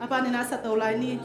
Apa ni nasa tolay ni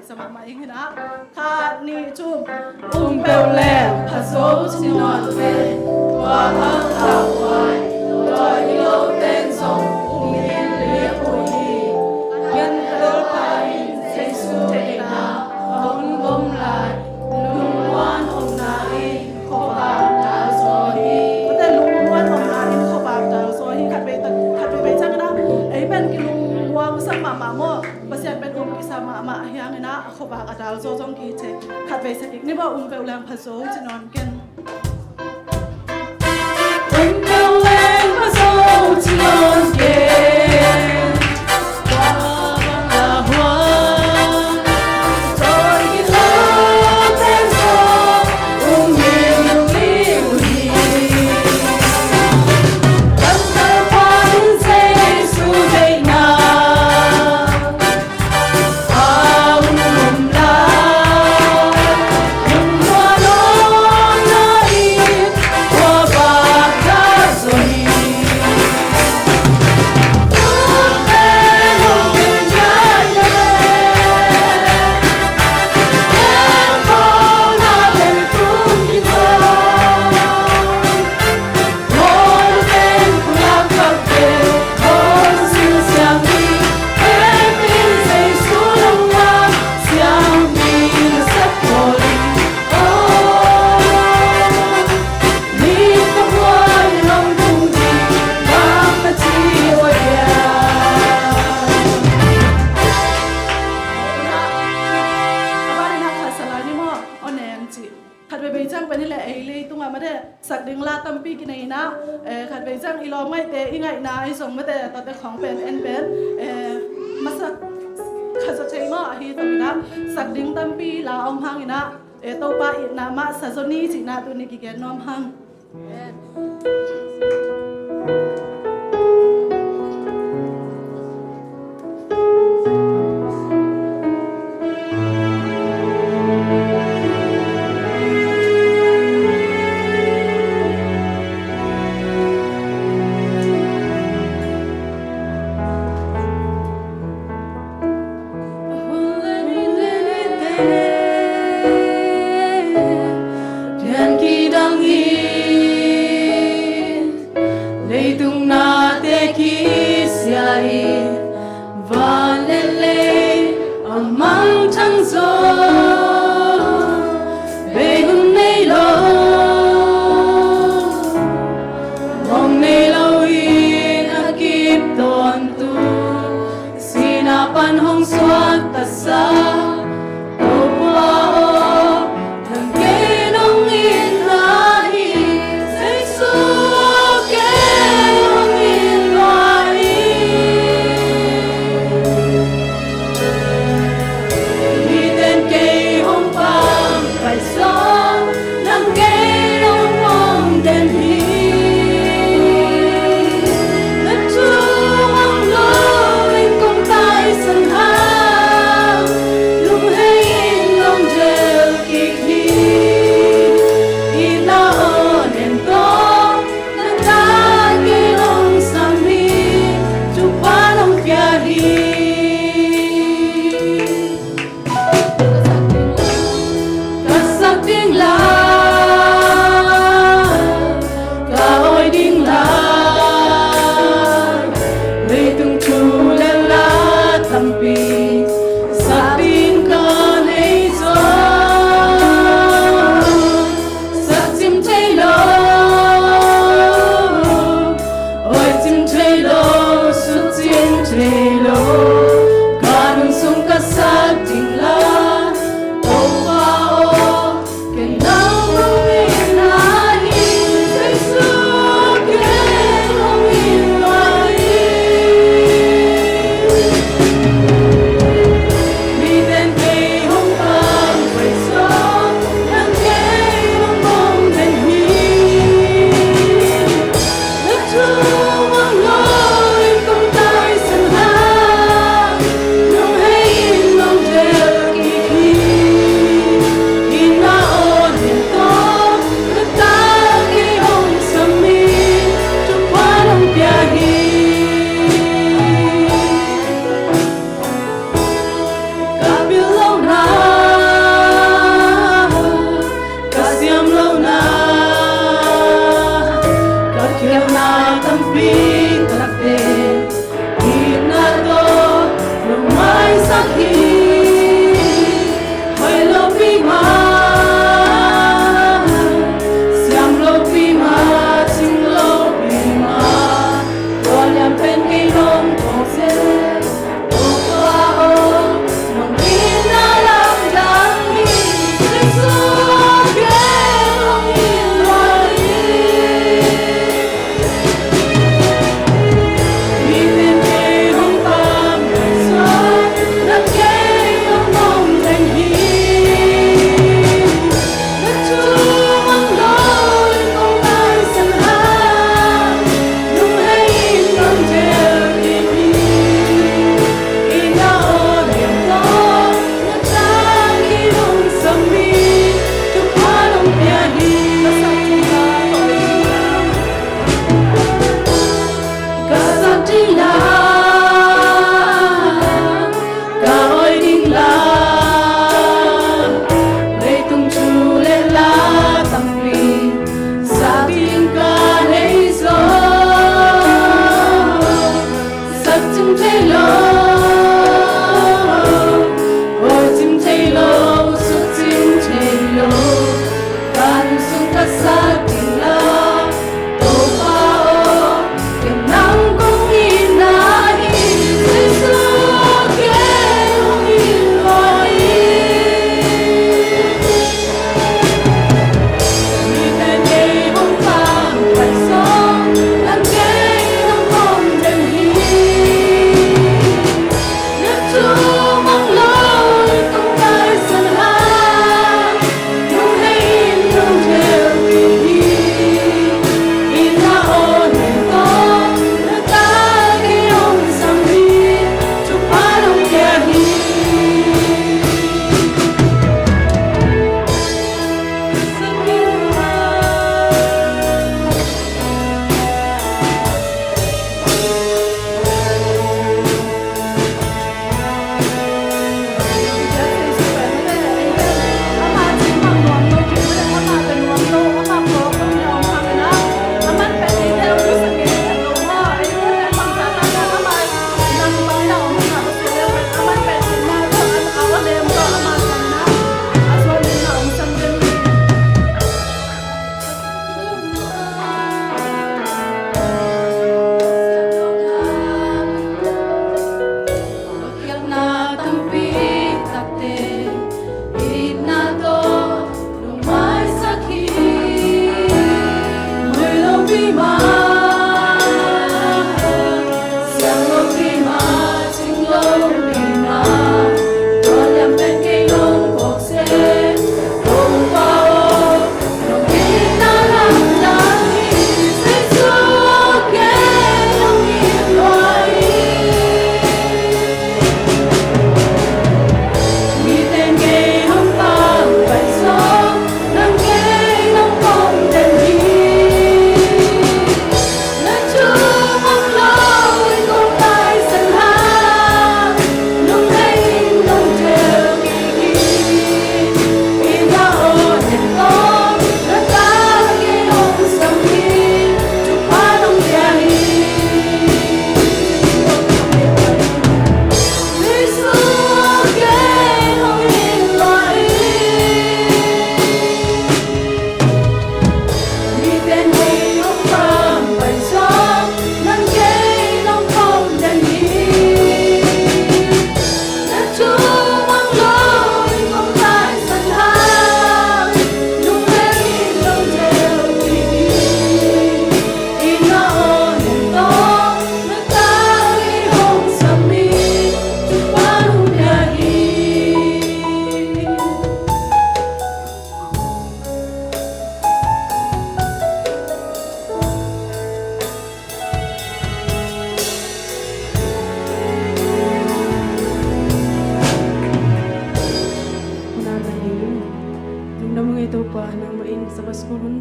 สมัครมาเองนะข้านี่จุ่มเปลวแหลมผสมชินอนเวว่าอังลาวไว้ตัวโยเป็นสองมีเลี้ยบุยยันเตอร์ไปเซซูเตนาหุ่นบมลายลุงวันอมนาอินขบาดาโซฮีแต่ลุงวันอมนาอินขบาดาโซฮีขัดไปจังนะไอ้เป็นกิลุงวังสักมาโมภาษาเป็นกิสามาเฮียงนะขบาดาโซจงกีเจขัดไปสักอีกนี่ว่าเปลวแหลมผสมชินอนกันเปลวแหลมผสมชินอนกันว่าบังลาหัวสักดึงลาตั้มปีกินไงนะขัดไปจังอีลอไม่เตะอีไงนะไอส่งไม่เตะตอนเตะของเป็นเอ็นเป็นมาสักขัดจะใช้ง้อฮีตรงนี้นะสักดึงตั้มปีลาอมหังอีนะโตปาอีนามาสัจนีจินาตัวนี้กิแกน้อมหัง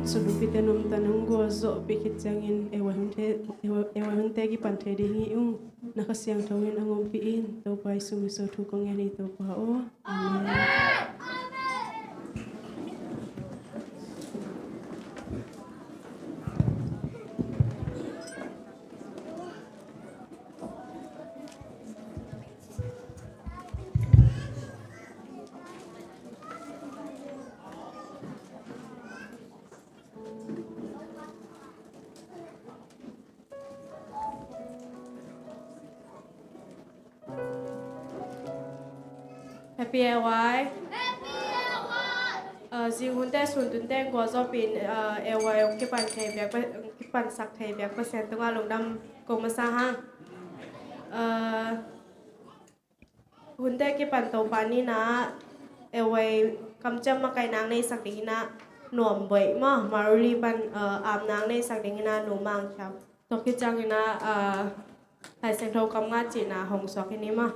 sulu pitenum tanung go zo pikit jangin ewa hunte gi pante di ngi nakasiang tawin angom piin to pai sumiso tu kongeni to pa o amen. Happy AY. Riêng hôm nay xuân tuần tết qua do pin AY cái bàn thầy việc cái bàn sạc thầy việc có sẽ tung lồng đâm cùng mà sang hang. Hôm nay cái bàn tàu bàn ní na AY cầm châm mà cái nang này sạc đi na nuông bậy mà ruli bàn ám nang này sạc đi na nuông mang chào. Tôi khi chăng na tại sinh thâu cầm ngắt chỉ na hồng sọc cái ní mà.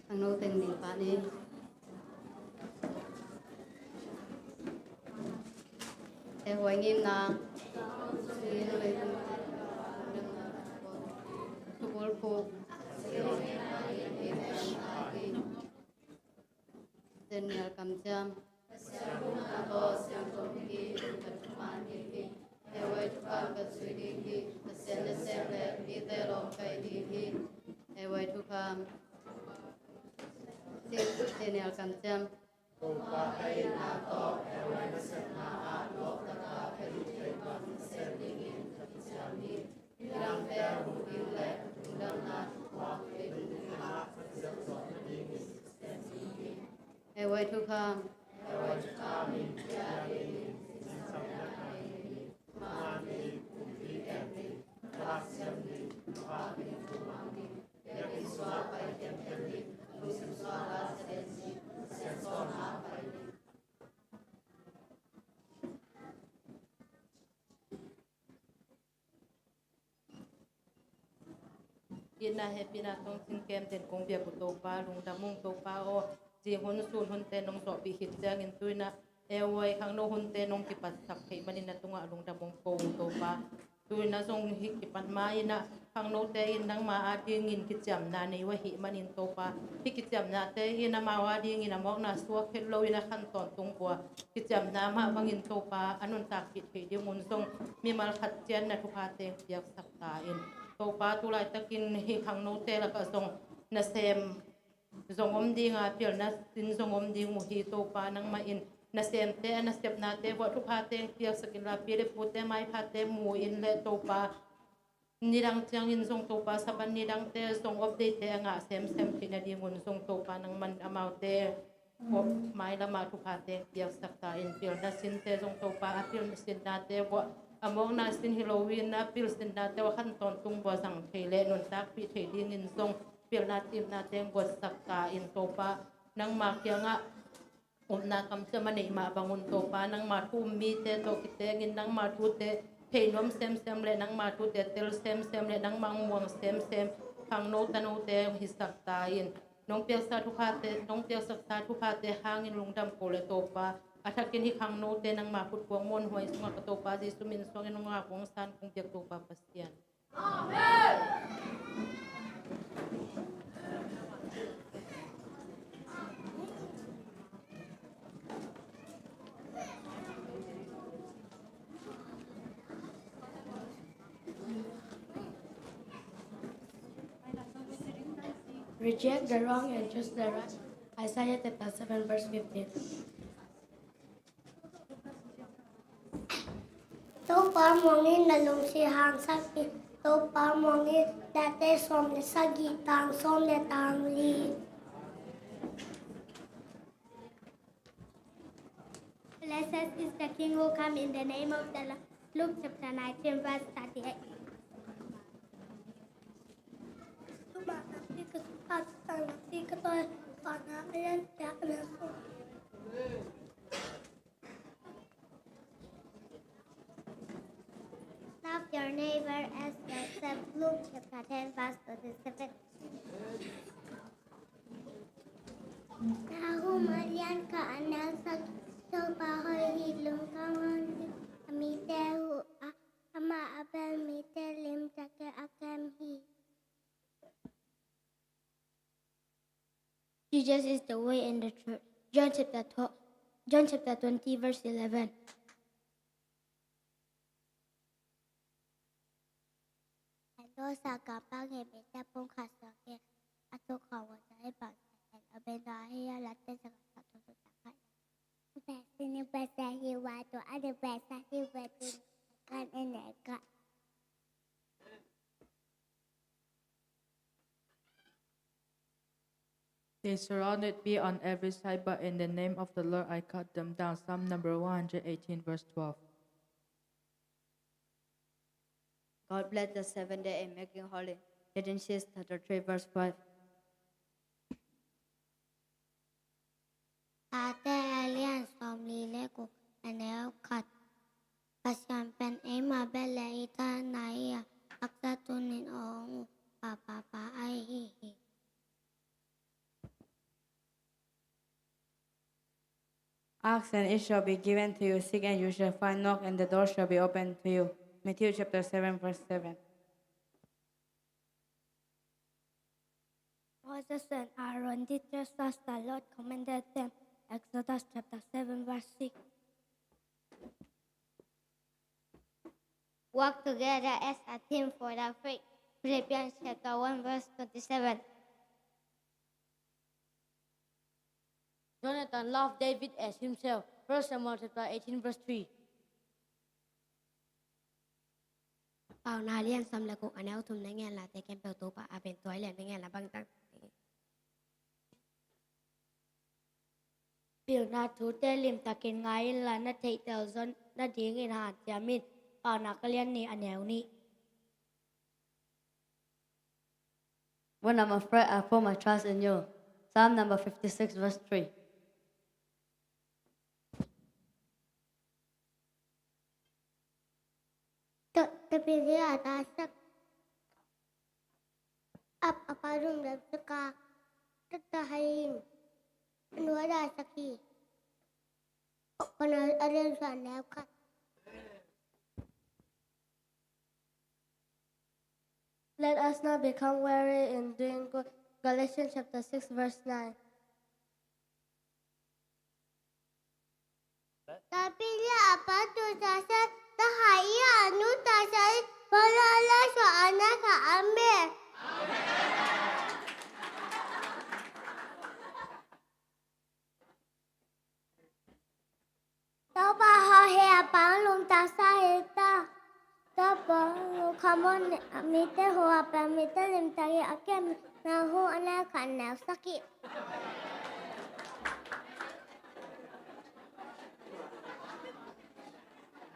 Ang no teng di pa ni e hoài nghiêm na si no le tu bol ko den ya kam jam ko syam ko ki man ki e hoài tu kam ka sui ki sen le bi te lo kai di e hoài tu kam Daniel Kamjam. A way to come. Na happy na tong sin kem ten kong bia ko to pa lung da mong to pa o ji hon sun hon te nong so bi hit jang in tuina e wai khang no hon te nong ki pat sak thei manin na tunga lung da mong ko to pa tuina song hi ki pat mai na khang no te in nang ma a ding in ki cham na nei wa hi manin to pa hi ki cham na te in na ma wa ding in na mok na suak khet lo ina khan ton tung kwa ki cham na ma bangin to pa anun tak ki thei di mun song mi mal khat chen na thu pa te yak sak ta in to pa tu lai takin hi khang no te la ka song na sem zong om ding a pil na tin zong om ding mu hi to pa nang ma in na sem te na step na te wa thu pa te pil sakin la pi le pu te mai pha te mu in le to pa ni dang chang in zong to pa saban ni dang te zong update te nga sem thi na ding un zong to pa nang man amau te ko mai la ma thu pa te pil sak ta in pil na sin te zong to pa a pil sin na te wa among na sin Halloween na pil sin na te wa khan ton tung bo sang thele non tak pi thei ding in song pil na tim na teng go sak ta in to pa nang ma kya nga na kam cha mani ma bangun to pa nang ma thu mi te to ki te ngin nang ma thu te thei nom sem le nang ma thu te tel sem le nang mang muang sem phang no tanu te hi sak ta in nong pil sa thu pha te nong pil sak ta thu pha te hangin lungdam ko le to pa atakin hi khang no te nang ma put kuang mon hoi sunga ka to pa ji sumin song en nga kong san kong tiak to pa pastian amen. Reject the wrong and choose the right. Isaiah chapter 7 verse 15. Tô pa mongi na lung si hang sakit. Tô pa mongi date som le sagi tang som le tang li. Blessed is the King who comes in the name of the Lord. Luke chapter 19 verse 38. Pana ayan yak na so. Love your neighbor as yourself. Luke chapter 10, verse 37. Tahu malian ka anal sa pahoy hilong kawan. Amite hu ama abel mite lim take akam hi. Jesus is the way and the truth. John chapter 20, verse 11. Ando sa kapag ebeta pong kasakit at tukawa sa ibang abenda hiya latte sa katulad takay. Besa ni besa hiwato ada besa hiwato kan eneka. They surrounded me on every side, but in the name of the Lord I cut them down. Psalm number 118, verse 12. God bless the 7th day and make it holy. Ephesians chapter 3, verse 5. Ate alien som lile ko anel kat. Kasyan pen ema bele ita naya aksa tunin ong papa ay hihi. Ask and it shall be given to you. Seek and you shall find. Knock and the door shall be opened to you. Matthew chapter 7, verse 7. Moses and Aaron did just as the Lord commanded them. Exodus chapter 7, verse 6. Work together as a team for the faith. Philippians chapter 1, verse 27. Jonathan loved David as himself. 1 Samuel chapter 18, verse 3. Bảo nào liên xâm là cuộc ảnh áo thùm đánh nghe là tế kèm biểu tố bà à bên tối liền đánh nghe là băng tăng. Biểu nà thú tê liềm ta kênh ngay là nà thị tèo dân nà tí nghìn hạt giá mình. Bảo nà cái liên nì ảnh áo nì. When I'm afraid, I put my trust in you. Psalm number 56, verse 3. Terpilih atas apa rum dan suka tertahin nuada sakit. Pernah ada sana kan? Let us not become weary in doing good. Galatians chapter 6, verse 9. Terpilih apa tu sasa tahaya anu tasai balala soana ka ambil. Tao ba ho he apa lum tasai ta. Tao ba kamon mite ho apa mite lim tagi akem na ho ana kana sakit.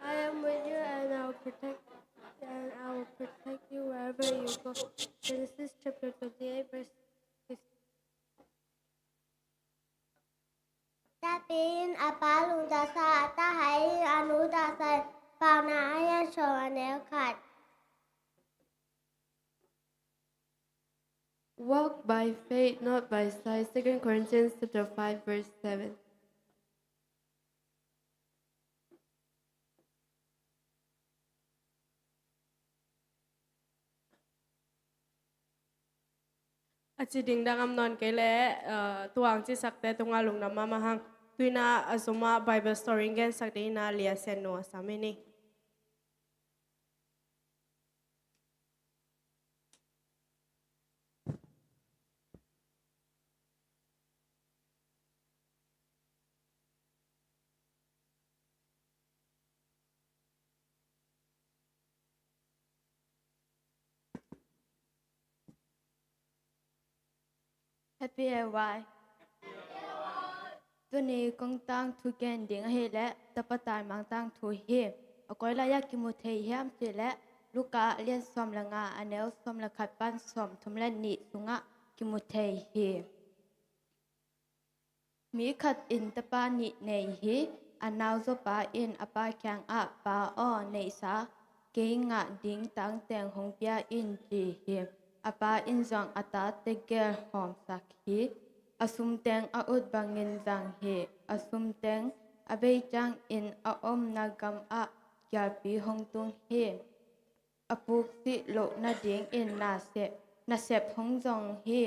I am with you and I will protect you wherever you go. Genesis chapter 28, verse 6. Tapi apa lum tasai tahai anu tasai pauna aya soana kat. Walk by faith, not by sight. 2 Corinthians chapter 5, verse 7. Achi ding dang am non kele tuang chi sakte tunga lung na mamahang tuina azuma Bible story gen sakte na lia sen no samini. Happy AY.ตัวนี้กงตั้งทุกแกนเดียงเหและตะปะตายมังตั้งทุเฮอก้อยละยากิมุเทยามเจและลูกกะเลียนซอมละงาอันเนลซอมละขัดปั้นซอมทุมและนิสุงะกิมุเทยเฮ มีขัดอินตะปานิในหิอันนาวโซปาอินอปาแข็งอะปาอ้อในสาเกงะดิ้งตังแตงหงเปียอินจีหิอปาอินจองอัตาเตเกลหอมสักหิอสุมแตงอาอุดบังเงินจังหิอสุมแตงอเบยจังอินอาอมนากำอะยาปีหงตุงหิอปุกสิโลนาดิ้งอินนาเสพหงจองหิ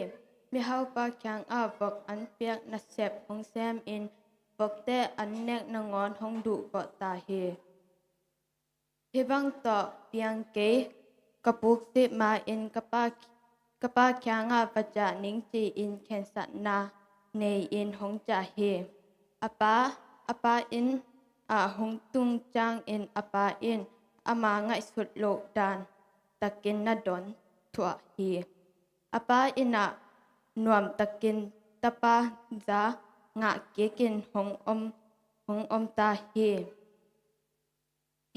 มีเฮาปาแข็งอาบอกอันเปียกนาเสพหงแซมอินบอกแต่อันแนกนางอนหงดุปอตาเฮบังต่อเปียงเกกะปุกสิมาอินกะปาแข็งอาปะจานิงจีอินแคนสันนาเนอินหงจาเฮอปาอินหงตุงจางอินอปาอินอามาง่ายสุดโลกดานตะกินนาดอนถั่วเฮอปาอินนวมตะกินตะปาจางะเกกินหงอมตาเฮ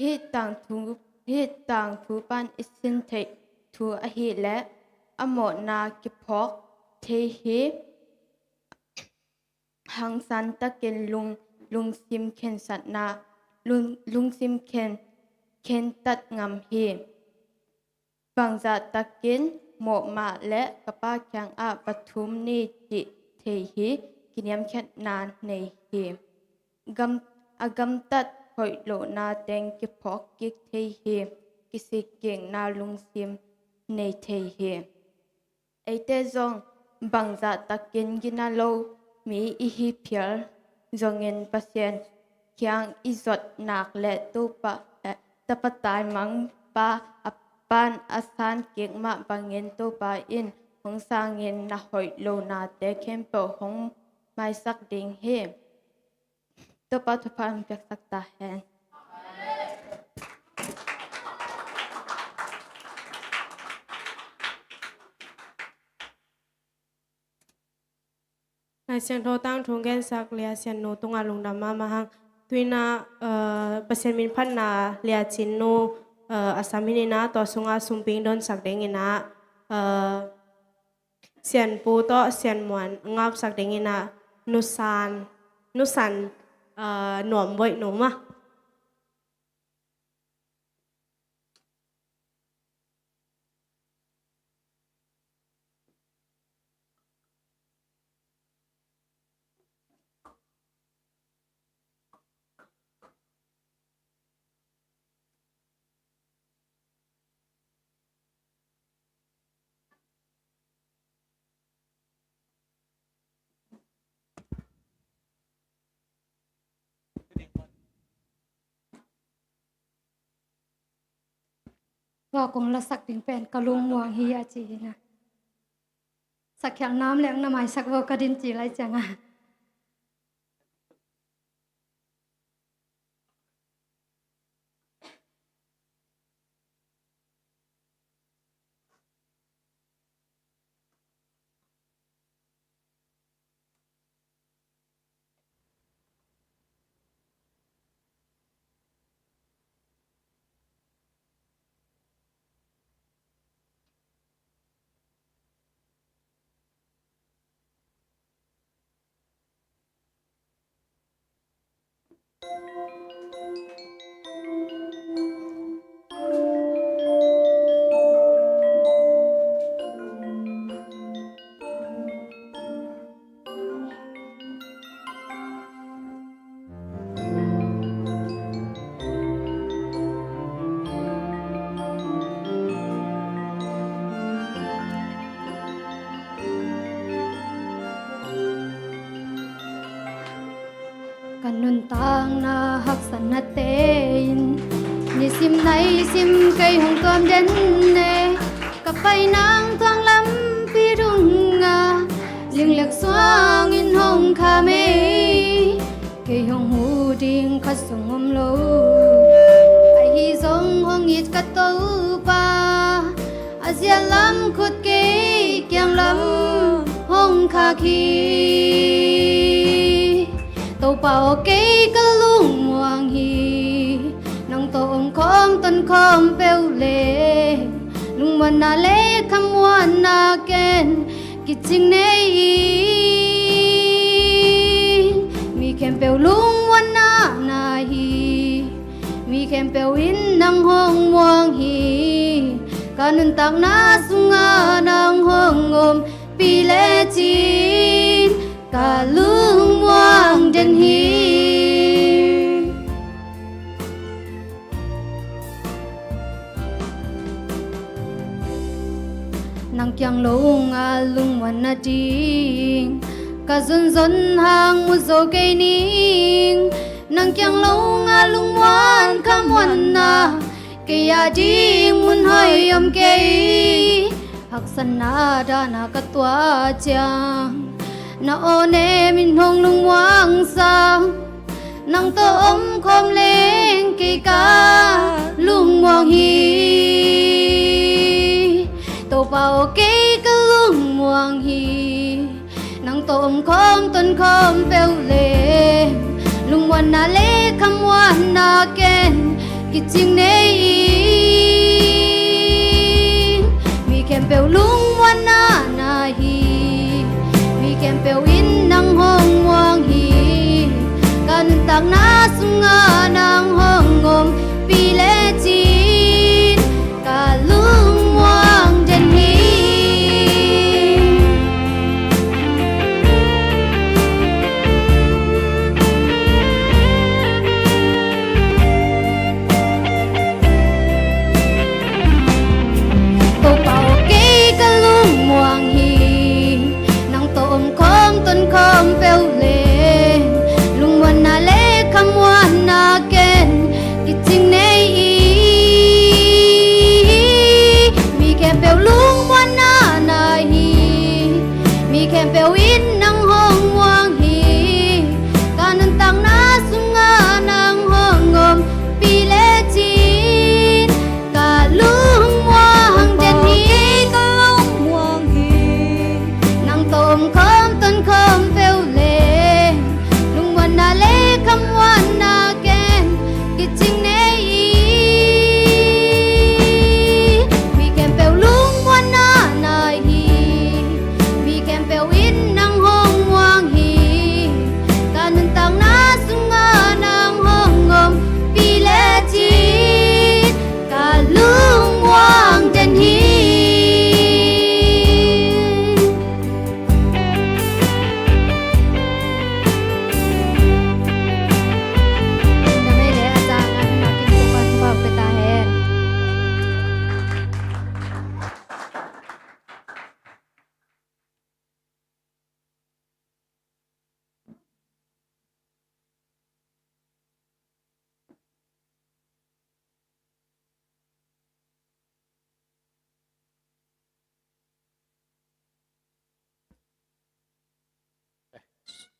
ฮิต่างทูปันอิสินเททูอหิและอโมนากิพอกเทเฮหังสันตะกินลุงซิมเคนสัตนาลุงซิมเคนตัดงำเฮบางจัดตะกินโมมาและกะปาแข็งอาปทุมนีจิเทหิกินยำแค่นานในเฮกำตัดหอยโลนาแดงกิพอกกิกเทเฮกิสิเก่งนาลุงซิมในเทเฮไอเตจงบางจัดตะกินกินาโลมีอิฮิเพียลจงเงินเปอร์เซ็นต์เคียงอิจดนักและตุปะตะปะตายมังปาปันอาสานเก่งมาบางเงินตุปะอินหงสางเงินนาหอยโลนาเตเข้มเปอหงไม่สักดิ่งเฮตุปะทุพันเปียกสักตาแหนนายเสียงโทตั้งทงแกนสักเลียเสียนโนตุงอาลุงดำมาหังตุยนาเปอร์เซ็นต์มินพันนาเลียจินโนอาสามินินาต่อสุงอาสุมปิงโดนสักเดงินาเสียนปูโตเสียนมวนงับสักเดงินานุสันหน่วมไว้หนูมา ว่ากงละสักถึงเป็นกะลุงมวงเฮียจีนะสักแขงน้ำแหลงน้ำไม้สักว่ากระดินจีไรจังอ่ะกันนุนตางนาหักสันนาเตนนี่ซิมไหนซิมไกหงกอมเด่นเนกับไปนางทองลำพี่รุ่งงาเลี้ยงเล็กสว่างอินหงคาเมเกยหงหูดิ่งขัดสงอมโลไอฮีสงหงอิดกัดโตปาอาเซียนลำขุดเกยเกียงลำหงคาคีtàu bảo cây cá lung hoàng hi nong tôm khom tân khom bêu lệ lung mần na lệ khăm muan na ken kịch chinh nei เปวลุงวันนานาฮีมีแคมเปวอินนังห้องม่วงฮีกานุนตักนาสุงานังห้องงมปีเลจีนกาลุงม่วงเดนฮีนังยังลงอาลุงวันนาดิงกะซุนซุนหางมุโซเกนิงนังยังลงอาลุงวันคำวันนาเกียดิงมุนให้ยมเกยหักสนาดานากะตัวจังนาโอเนมินหงลุงวังสังนังโตอมคมเลงกีกาลุงวังฮีโตเป่าเกยกะลุงวังฮีนังโตอมคมต้นคมเปวเลลุงวันนาเลคำวันนาเกนกิจิงเนอีมีแคมเปวลุงวันนานาฮีมีแคมเปวอินนังห้องวังฮีกันตักนาสุงานังห้องงมปีเลจีนกาลุงวังเดนฮีโตเป่าเกยกะลุงวังฮีนังโตอมคมต้นคมเปวเลลุงวันนาเลคำวันนาเกนกิจิงเนอีมีแค่เปวลุงวันนานาฮีมีแค่เปวอินนังห้องวังฮีกานันตังนาสุงานังห้องงมปีเลจีนกาลุงวังเดนฮีกาลุงวังฮีนังต้มคมต้นคมเปวเลลุงวันนาเลคำวันนาเกนกิจิงเนอีมีแคมเปวลุงวันนานาฮีมีแคมเปวอินนังห้องวังฮีกานันตังนาสุงานังห้องงมปีเลจีกาลุงวังเดนฮีจะไม่ได้อาจารย์งานที่มากินทุกวันที่ว่าไปตาแหน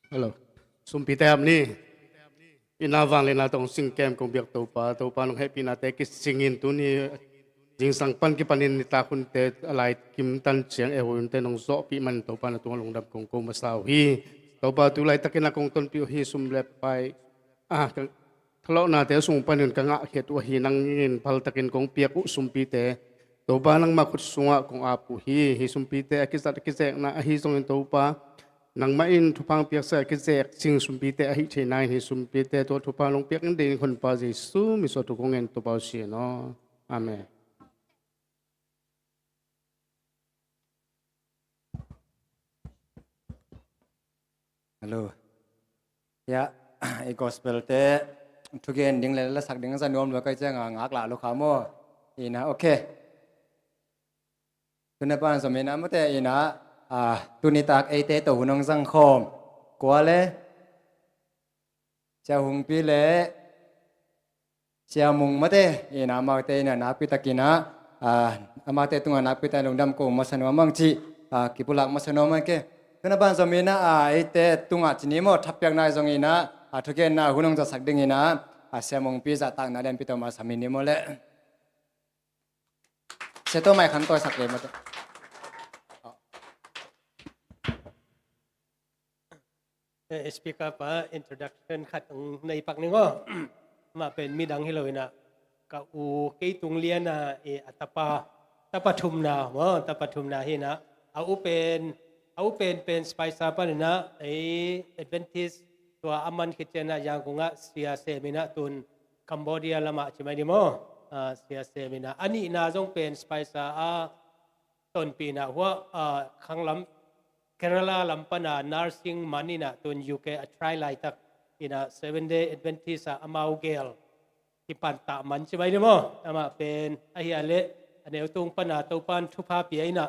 Hello. Sumpi te amni. Inawang le na tong singkem kong biak to pa nong happy na te kis singin tu ni jing sang pan ki panin ni ta kun te alai kim tan chiang e hun te nong zo pi man to pa na tung long dap kong ko masaw hi to pa tu lai takin na kong ton pi hi sum le pai thalo na te sung panin ka nga khet wa hi nang ngin phal takin kong piak u sumpi te to pa nang makut sunga kong apu hi sumpi te akisat kisek na hi song to pa nang main tupang piak sa kisek sing sumpi te ahi che nai hi sumpi te to tupang long piak din kon pa Jesu mi so to kongen to pa si no amen Hello ya e gospel te thugen ding le la sak ding sa nom lo kai chang ngak la lo khamo ina okay tuna pan so me na mo te ina tunitak ai te to hunong sang khom kwa le cha hung pi le cha mung ma te ina ma te na na pi takina ama te tunga na pi ta long dam ko ma sanwa mang chi ki pulak ma sanwa ma ke tuna ban so me na ai te tunga chini mo thapyak na jong ina thugen na hunong ja sak ding ina cha mung pi za tak na den pi to ma samini mo le se to mai khan to sak le ma to speaker pa introduction khat ang naipak ningo ma pen midang hiloina ka u ke tung lian na tapa thum na mo tapa thum na hina au pen pen spice pa na ai advantage ตัวอามันคิดเจนะยังคงเสียเซมินะตุนคัมโบเดียละมาใช่ไหมดิโมเสียเซมินะอันนี้น่าจงเป็นสไปซ่าต้นปีนะหัวข้างลำเครลาลำปนานาร์ซิงมันนี่นะตุนยูเคทริไลตักอินะ7 day Adventistอามาเกลที่ปันตามันใช่ไหมดิโมอามาเป็นไอ้เหี้ยเละอันนี้ตุงปนาตัวปันทุพาปีไอ้นะ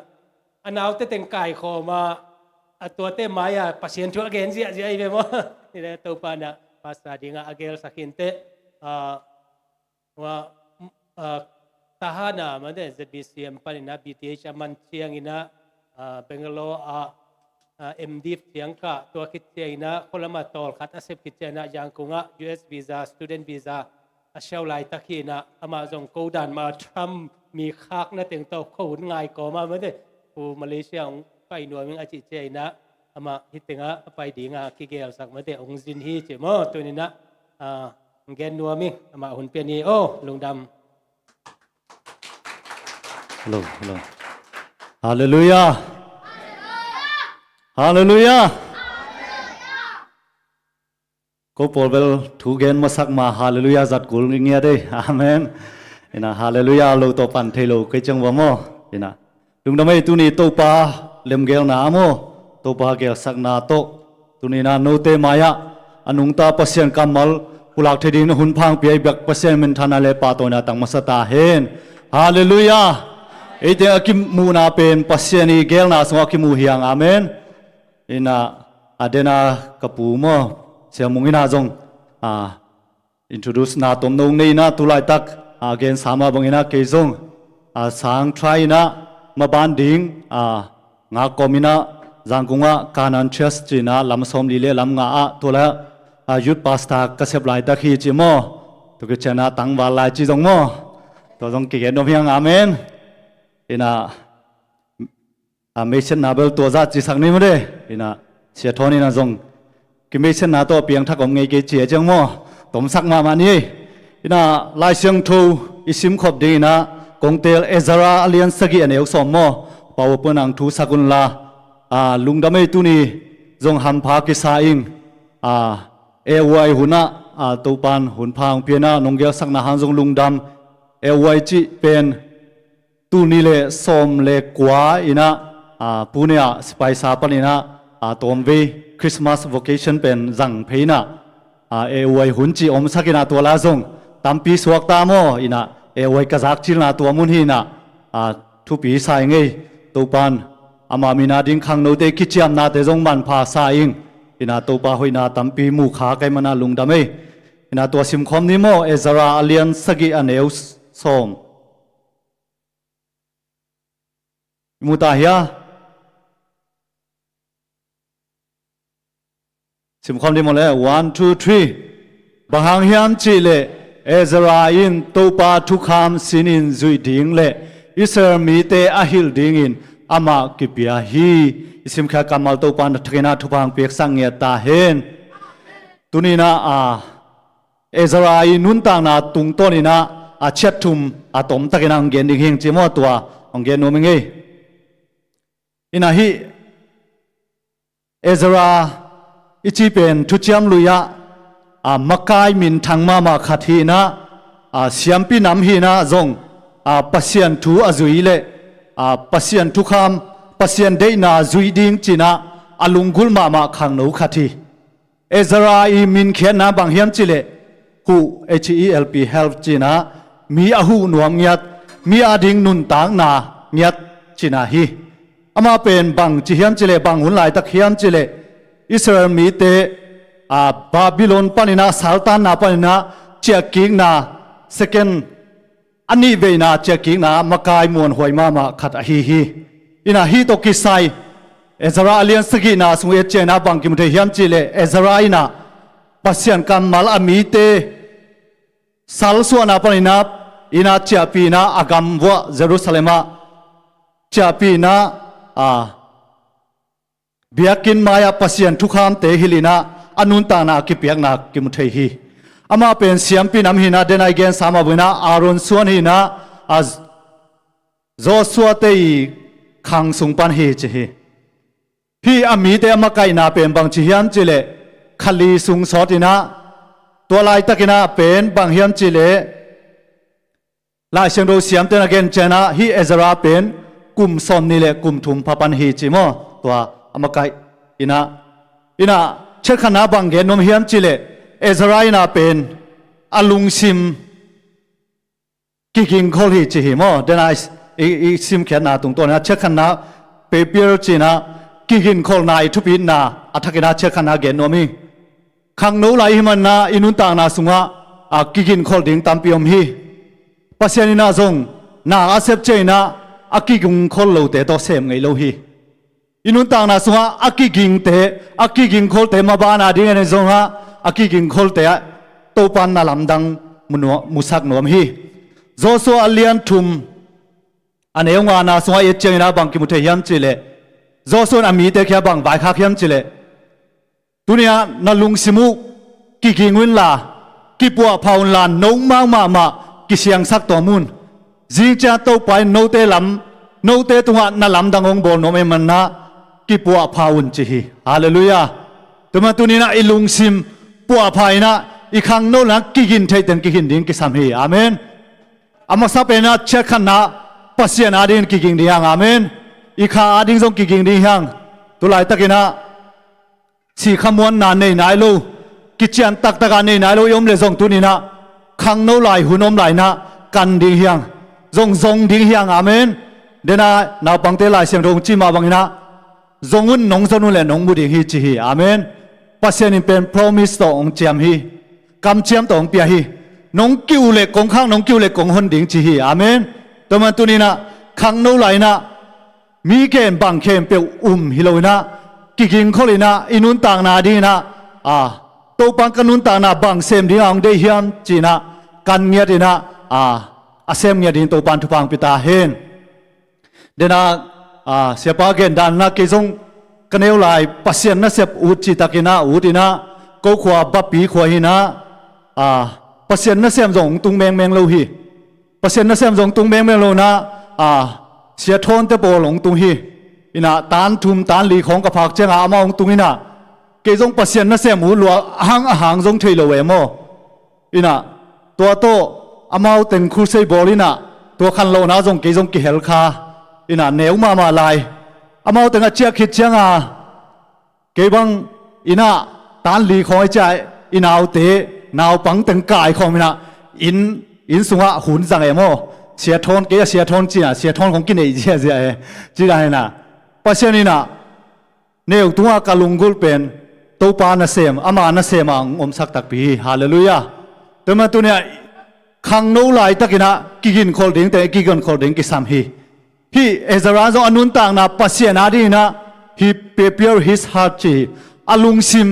อันเอาแต่แต่งกายคอมาตัวเต้ไม้ปัสเซียนชัวเกนเสียไอ้เบมนี่แหละตัวปันภาษาดิ่งอาเกลสักหินเตว่าทหารมันเนี่ยจะบีซีเอ็มปันนะบีทีเอชมันเชียงอินะเบงกาโลเอ็มดีเชียงกะตัวคิดเชียงนะคนละมาตอลคัดอาเซบคิดเชียงนะยังคงUS visa student visa เชลไลตะกี้นะอามาจงกูดันมาทรัมมีคักนะเต็งโตเขาหุ่นง่ายก่อมาเหมือนเดิมผู้มาเลเซียไปหน่วยมึงอาจิเจนะอามาฮิตเต็งไปดีงาคิเกลสักเหมือนเดิมองค์จินฮีเจมอตัวนี้นะเกนนัวมิงอามาหุ่นเปียนีโอลุงดำฮัลโหลฮาเลลูยาฮาเลลูยาก็พอเวลทูเกนมาสักมาฮาเลลูยาจัดกุลเงี้ยได้อาเมนนะฮาเลลูยาเราตัวปันเทโลเคจังวะโมนะลุงทำไมตุนีตัวปาเล็มเกลนาโมตัวปาเกลสักนาโตตุนีนาโนเตมายะอนุงตาปัสยันกัมมัลปุลักเทดินหุ่นพังเปียบักปัสยันมินธานาเลปาโตนาตังมัสตาเฮนฮาเลลูยาเอเดอกิมูนาเป็นปัสยันีเกลนาสงกิมูเฮียงอาเมนนะอเดนากระปูโมเสียมุงอินาจงintroduce นาตมนงนี่นะตุลายตักเกณฑ์สามาบังอินาเกจงสังทรายนะมาบันดิงงากอมินะจังกุงะกานันเชสจีนะลำสมลีเลลำงาตัวละยุดปาสตากเสบลายตักฮีจิโมตุกเจนะตังวาลายจีจงโมตัวจงเกียรตินพยังอาเมนอินะไม่เช่นนาเบลตัวจัดจีสักนี้มั้งเด้อินะเสียทอนี่นะจงกิไม่เช่นนาตัวเปียงทักองเงยเกจีจังโมตมสักมานี่อินะลายเสียงทูอิสิมขบดีนะกงเตลเอซาราอเลียนสกีอันเอวสมโมปาวเปนังทูสักุลลาลุงดำไม่ตุนีจงหัมพากิสาอิงเอวไวหุนะตูปันหุนพางเพียนะนงเกียสักนาฮันจงลุงดำเอวไวจีเป็นตุนีเลสมเลกว่าอินะปูเนียสไปซาปนินะตอมเวคริสต์มาสวอเคชั่นเป็นจังเพนะเอวไวหุนจีอมสักินาตัวลาจงตัมปีสวกตามโมอินะเอวไวกษักจิลนาตัวมุนหินะทุปีสายไงตูปันอามามินาดิงขังโนเตคิจิอัมนาเตจงมันพาสาอิงอินาตูปาหอยนาตัมปีมูขาไกมานาลุงดำเออินาตัวสิมคอมนิโมเอซาราอเลียนสกีอันเอวสมมุตาฮิยาสิมคอมนิโมเลย1 2 3บางฮิมจิเลเอซาราอินตูปาทุกคำสินินจุยดิ่งเลอิสรามีเตอหิลดิ่งอินอามากิปิอาฮีอิสิมข้ากำมัลตูปันทกินาทุพังเปียกสังเงียตาเฮนตุนีนาเอซาราอินุนต่างนาตุงต้นินาเช็ดทุมตมตะกินังเกนดิ่งเฮงจิมอตัวองเกนโนมิงเออินาฮีเอซาราอิจิเป็นทุจยมลุยะมักกายมินทางมาขัดฮีนะเสียมปีน้ำฮีนะจงปัสยันทูอจุยเลปัสยันทุกคำปัสยันเดน่าจุยดิ่งจีนะอลุงกุลมาขังนูขัดฮีเอซาราอีมินเขียนนะบางเฮียมจิเลหู HELP help จีนะมีอาหูหนวมเงียดมีอาดิ่งนุนต่างนาเงียดจีนะฮีอามาเป็นบางจีเฮียมจิเลบางหุ่นหลายตะเฮียมจิเลอิสราเอลมีเตบาบิโลนปานินาซาลตานนาปานินาเจกิงนาเซคันอันนี้เวนาเจกิงนามักกายมวนหวยมาขัดฮีอินาฮีตกิไซเอซาราเลียนสกีนาสงเอเจนาบังกิมเทฮิมจิเลเอซาราอินาปัสยันกัมมัลอามีเตซัลสวนาปานินาอินาเจปีนาอากัมวะเยรูซาเล็มเจปีนาเบียกินมายาปัสยันทุกคำเตฮิลินาอนุนตานากิเปียกนากิมุเทฮีอามาเป็นเสียมปีน้ำหินาเดนไอเกนสามาบุนาอารอนส่วนหินาโจสัวเตยขังสุงปันฮีจีฮีพี่อามีเตอมาไกนาเป็นบางจีฮันจิเล ขลีสุงสอตินะตัวลายตะกินะเป็นบางเฮียมจิเลลายเชียงโดเสียมเตนะเกนเจนะฮีเอซราเป็นกุมซอมนี่แหละกุมทุมพะปันฮีจิโมตัวอามากายอินะเชิดขนาบางเกนนมเฮียมจิเลเอซราอินะเป็นอลุงซิมกิกิงคอลฮีจิฮิโมเดนไอซิมเขียนนาตรงตัวนะเชิดขนาเปเปียร์จินะกิกินคอลนายทุบินนาอัฐกินะเชิดขนาเกนนมิขังโนไลฮิมันนาอินุนตางนาสุงะกิกินคอลดิ่งตามปิยมฮีปัสยานินาจงนาอาเซปเจนะอากิกุงคอลโลเตโตเซมไงโลฮีอินุนตางนาสุงะอากิกิงเตอากิกิงคอลเตมาบานาดิ่งในจงฮะอากิกิงคอลเตโตปันนาลำดังมุสักนวมฮีโจโซอัลเลียนทุมอันเอวงานาสุงะเอเจนะบังกิมุเทยมจิเลโจโซนอามีเตแค่บังไวคักยมจิเลตุเนียนาลุงสิมุกิกิงวินลากิปัวพาวน์ลานนงมากิเสียงสักตัวมุนจิงจ้าโตไปโนเตลำโนเตตัวนาลำดังองบอลโนเมมันนะกิปัวพาวน์จิฮีฮาเลลูยาตัวมันตุเนียนะอิลุงซิมปัวพายนะอีขังโนลักกิกินเทตันกิกินดิ้งกิสามฮีอาเมนอามาสับเปนะเช็คขันนะปัสยานาดินกิกิงดิ้งอาเมนอีข้าอาดิงทรงกิกิงดิ้งตัวไหลตะกินะสีขมวนนานในนายโลกิจยันตักตะการในนายโลยมเลซงตุนีนะขังโนไหลหุนอมไหลนะกันดิ้งเฮียงซงดิ้งเฮียงอาเมนเดน่านาปังเตลายเสียงรงจีมาบังนะซงอุ่นนงสนุเลนงบุดิ้งฮีจีฮีอาเมนปัสยานิเป็น promise ต่อองเจียมฮีกำเจียมต่อองเปียฮีนงกิ้วเล็กกงข้างนงกิ้วเล็กกงหนดิ้งจีฮีอาเมนตัวมันตุนีนะขังโนไหลนะมีเกณฑ์บังเข้มเปียวฮิโลนะกิกิงคอลินะอินุนต่างนาดีนะโตปังกันุนต่างนาบังเซมดีอังเดียมจีนะกันเงียดีนะอาเซมเงียดีโตปันทุพังปิตาเฮนเดนะเสียปาเกนดันนะกิจงกันเอวไลปัสยานนะเสียบอุจิตากินะอุดินะกูขวาบับปีขวาหินะปัสยานนะเสียมจงตุงเมงโลหีปัสยานนะเสียมจงตุงเมงโลนะเสียทนเตโปหลงตุงฮีอินะตานทุมตานลีของกระพักเจ้าอามาองตุงอินะเกจงปัสยานนะเสียมูลัวหางจงเทโลเวโมอินะตัวโตอามาเต็งครูเซบอลินะตัวคันโลนะจงเกจงกิเฮลคาอินะเนวมาลายอามาเต็งอาเจียคิดเจ้าเกบังอินะตานลีของไอ้ใจอินาเอาเตนาวปังเต็งกายของอินะอินสุงะหุนจังเอโมเสียทนเกยเสียทนจีน่ะเสียทนของกินเอเจียเสียจีได้น่ะปัจจุบันน่ะเนี่ยตัวกาลุงกุลเป็นตัวปานาเซมอามานาเซมังอมสักตักปีฮาเลลูยาแต่มาตัวเนี่ยขังโนไลตะกินะกิกินคอลดิ้งแต่กิกินคอลดิ้งกิสามฮีพี่เอซาราโซอนุนต่างน่ะปัจจุบันนี้นะ he prepare his heart จีอาลุงซิม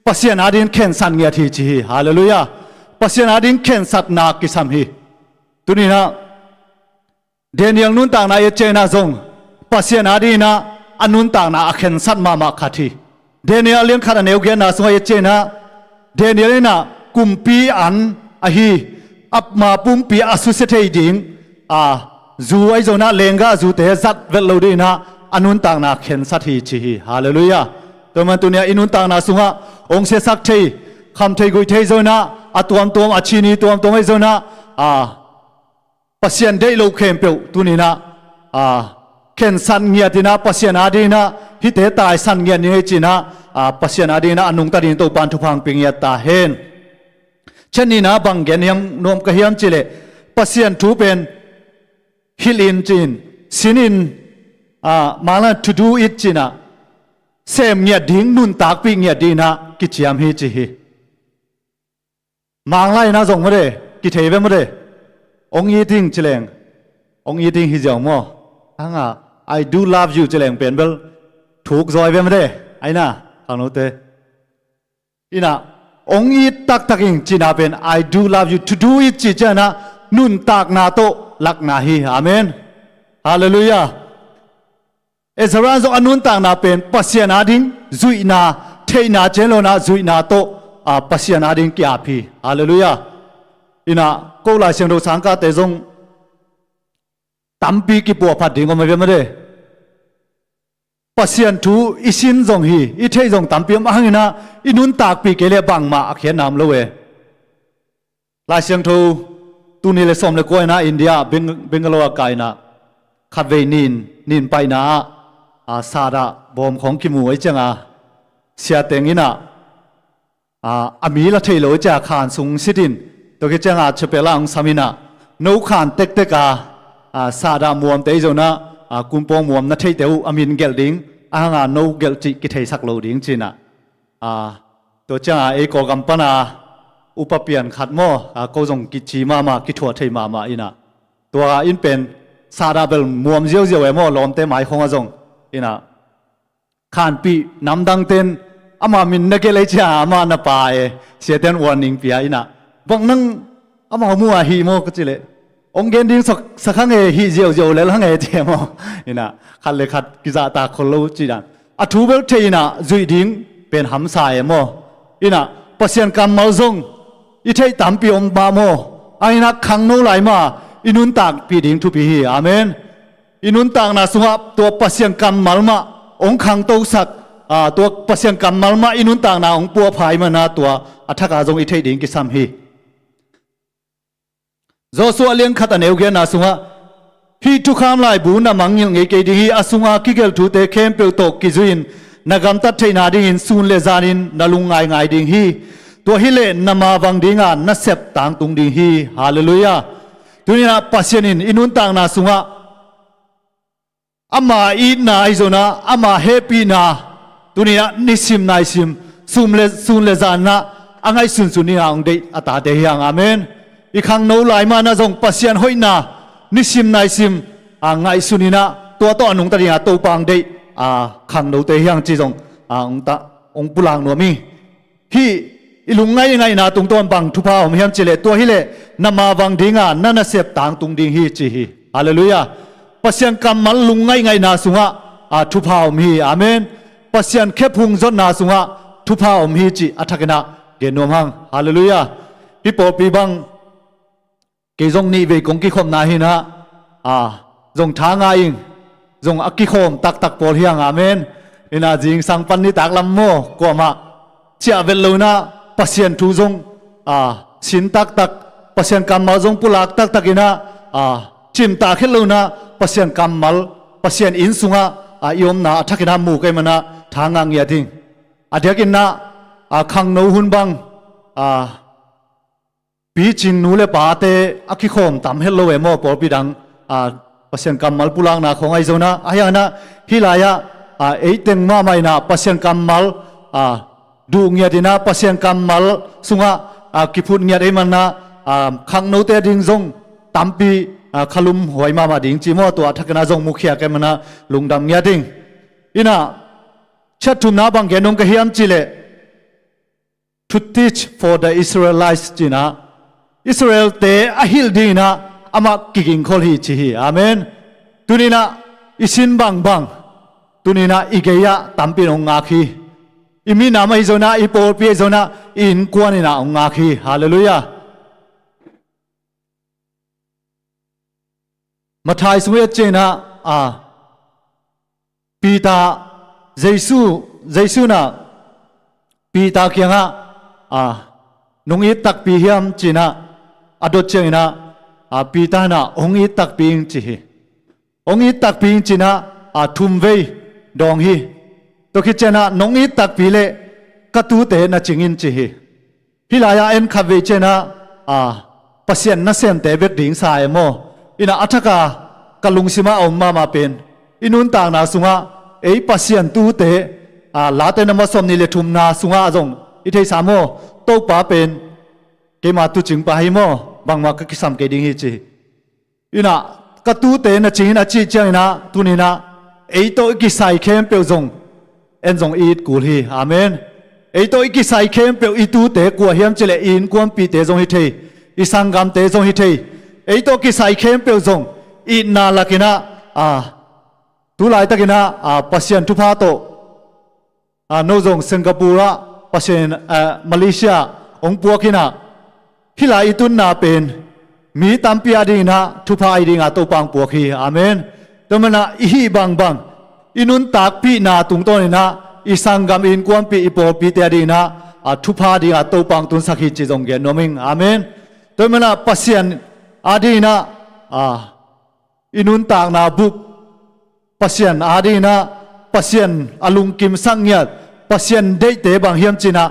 ปัจจุบันนี้เข็นสันเงียทีจีฮาเลลูยาปัจจุบันนี้เข็นสัตนากิสามฮีตัวนี้นะเดียนยังนุนต่างนาเอเจนาจงปัสยานาดีนะอนุนต่างนาอักเข็นสัตมาขัดทีเดียนยังเลี้ยงขัดเนวเกนาสมัยเจนะเดียนยังนะกุมปีอันฮีอับมาปุ่มปีอสุเสเทดิงจูไอโซนาเลงกาจูเตจัดเวลโลดีนะอนุนต่างนาเข็นสัตทีชีฮาเลลูยาตัวมันตัวนี้อินุนต่างนาสุงะองเสสักทีคำเทกุยเทโซนะอัตวมตัวอัชินีตัวไอโซนะปัสยานได้โลเข้มเปียวตัวนี้นะเข็นสันเงียดีนะปัสยานาดีนะฮิตเตตายสันเงียนี่จีนะปัสยานาดีนะอนุงตาดินตัวปันทุพังปิงยตาเฮนเช่นนี้นะบางแกนยมนวมกะเฮียมจิเลปัสยานทูเป็นฮิลินจีนสินินมาละ to do it จีนะเซมเงียดิ้งนุนตากปิงเงียดีนะกิจยามฮิจีฮีมังไลนะจงมาเดกิเทเวมาเดองยีทิ้งเจริญองยีทิ้งฮิจามอทั้งI do love you เจริญเป็นเบลถูกซอยเวมเดไอ้น่ะข้างโน้ตเตอินะองยีตักอิงจีน่าเป็น I do love you to do it จีเจนะนุนตักนาโตลักนาฮีอาเมนฮาเลลูยาเอสราโซอนุนตักนาเป็นปัสยานาดิ้งจุยนาเทนาเจโลนาจุยนาโตปัสยานาดิ้งกี่อาพีฮาเลลูยาอินะก็ลายเสียงเราสังกัดแต่ทรงตั้มปีกี่ปัวพัดดิ่งก็ไม่เป็นไม่ได้ ปัสยันทูอิสินจงฮีอิเทจงตามเปียมอ่างนะอินุนตากปีเกเลบังมาเขียนนามเลเวลายเสียงทูตูนี่เลยสมเลยก้อยนะอินเดียเบงกาโลกายนะขัดเวนินไปนะซาดาบอมของกิมูไอจังเสียเต็งินะอามีละเทโลจะขานสุงสิดินตัวกิจังเชเปลังสามินะนูขานเต็กซาดามวมเตยจนะกุมปองมวมนัทเทเตวอามินเกลดิงนูเกลจิกิเทสักโลดิงจีนะตัวจังเอกกัมปนาอุปเปียนขัดโมก็จงกิจมากิถัวเทมาอินะตัวอินเป็นซาดาเบลมวมเจียวเอโมลอมเตหมายของจงอินะขานปีน้ำดังเต้นอามามินนักเกลจ้าอามานาปายเสียเต้นวอร์นิ่งปีอินะบังนั่งอามามัวฮีโมก็จิเลองเกนดิ้งสักครั้งฮีเจียวเลยละไงเจโมอินะขัดเลยขัดกิจตาคนรู้จีดันอัทูเบลเทอินะจุยดิ้งเป็นหำสายโมอินะปัสยันกรรมมาจงอิเทตามปีอมบาโมไอ้นักขังโนไหลมาอินุนตากปีดิ่งทุปีฮีอาเมนอินุนตากนาสุภาพตัวปัสยันกรรมมัลมาองขังโตสักตัวปัสยันกรรมมัลมาอินุนตากนาองปัวภายมานาตัวอัฐกาจงอิเทดิ่งกิสัมฮีโจสัวเลี้ยงขัดเนวเกนาสุภาฮีทุกคำไล่บูนามังยังเอเกดิ่งฮีอาสุงากิเกลทูเตเข้มเปลโตกิจุอินนักกำตัดเทนาดิ่งซูนเลจานินนาลุงไงดิ่งฮีตัวฮิเลนามาวังดิงานัเซปต่างตุงดิงฮีฮาเลลูยาตัวนี้นะปัสยานินอินุนต่างนาสุงะอามาอีนาอิโซนาอามาเฮปีนาตัวนี้นะนิสิมนาอิสิมซุนเลจานะอังไงซุนนี่อังเดอัตาเดียงอาเมนอีกครั้งโนไลมานะจงปัสยานหอยนานิสิมนาอิสิมอังไงซุนี่นะตัวต่อนุงตะเดียงตัวปังเดครั้งโนเตียงจีจงองปุลังนัวมีฮีอิลุงไงนะตุงตัวบังทุพาอมเฮียมเจเลตัวฮิเลนามาวังดิงานั่นเสพต่างตุงดิงฮีจีฮีฮาเลลูยาปัสยันกำมันลุงไงนาสุงะทุพาอมฮีอาเมนปัสยันแค่พุงจนนาสุงะทุพาอมฮีจีอัฐกนะเกนวมังฮาเลลูยาฮิปโปปีบังเกจงนี่เวกงกิคมนาฮินะจงท้างาอิงจงอักกิคมตักปอลเฮียงอาเมนอินาจิงสังปันนิตักลำโมกัวมาเจ้าเวลูนาปัสยันทูจงสินตักปัสยันกำมาจงปุลักตักอินะจิมตาเขลูนะปัสยันกำมัลปัสยันอินสุงะยมนาทักอินะมูกเอมันนะทางางเงียดิงเดียกินนะขังโนหุนบังปีจินนูเลปาเตอักขิโคมตามเฮลโลเอโมปอปีดังปัสยันกำมัลปุลังนาของไอโซนะอายานะฮิลายะเอเต็งมาไม่นะปัสยันกำมัลดูเงียดินะปัสยันกำมัลสุงะกิพุนเงียดเอมันนะขังโนเตดิงจงตามปีขลุมหวยมาดิงจีโมตัวทักนาจงมุขยาแกมันนะลุงดำเงียดิงอินะชัดทุมนาบังแกนงกะเฮียมจิเล to teach for the Israelites จีนะอิสราเอลเตอหิลดีนะอามากิกิงคอลฮีจีฮีอาเมนตุนีนะอิสินบังตุนีนะอิเกียตามปีนงอาคีอิมีนามาอิโซนาอิโปเปียโซนาอินกวานินาองอาคีฮาเลลูยามาทายสมัยเจนะปีตาเยซูนะปีตาเกียงนงอิตักปีเฮียมจีนะอดเจนะปีตานะองอิตักปีงจีองอิตักปีงจีนะทุมเวดองฮีตัวคิดเจนะน้องอีตักปีเล่กตูเตนะจิงินจีฮิลายาเอ็นขับเวเจนะปัสยันนัเซนเตเวกดิ่งสายโมอินาอัฐกากลุงสิมาอมมาเป็นอินุนต่างนาสุงะปัสยันตูเตลาเตนมาสมนิเลทุมนาสุงะจงอิเทสามโมโตปาเป็นเกมาตุจิงปาฮิโมบางมากกิสัมเกดิ่งฮีจีอินากตูเตนะจิงินจีเจนะตุนีนะโตกิสายเข้มเปียวจงเอ็นจงอีดกูลีอาเมนตัวอีกสายเข้มเปียวอีตูเตะกัวเฮียมเจเลอินกวนปีเตจงฮิเทอีสังกามเตจงฮิเทตัวกิสายเข้มเปียวจงอีนาลักินะตุลายตะกินะปัสยันทุพาโตโนจงสิงคโปร์ปัสยันมาเลเซียองปัวกินะฮิลาอิตุนนาเป็นมีตามปีอาดีนะทุพาอีดิงาโตปังปัวคีอาเมนตัวมันอีบัง inun tak pi na tung to ni na isangam in kwam pi ipo pi te di na thu pha di a to pang tun sakhi chi jong ge noming amen to mana pasien adi na inun tak na buk pasien adi na pasien alung kim sangyat pasien dei te bang hiam china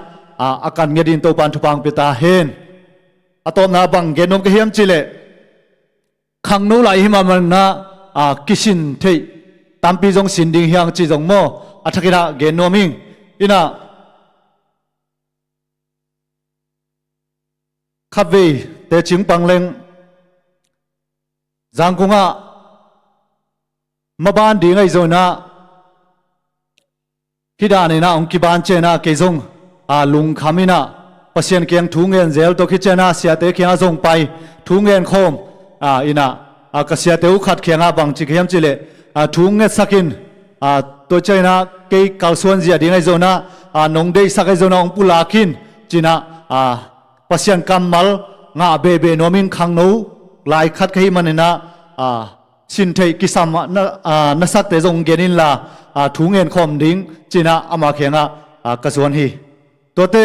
akan ngedin to pan thu pang pi ta hen atom na bang ge nom ke hiam chile khang no lai hima man na kisin thei tampi jong sin ding hiang chi jong mo athakira ge noming ina khapve te ching pangleng jangkunga maban ding ai zona hidani na ong kiban chena ke jong lung khamina pasien kyang thungen zel to khichena sia te kya jong pai thungen khom ina kasia teu khat khenga bang chi khem chile thunge sakin to chena ke kalsuan zia ding ai zona nong dei sakai zona ong pulakin china pasien kamal nga bebe noming khang no lai khat khai manena sin thei kisam na sak te jong genin la thungen khom ding china ama khenga kasuan hi tote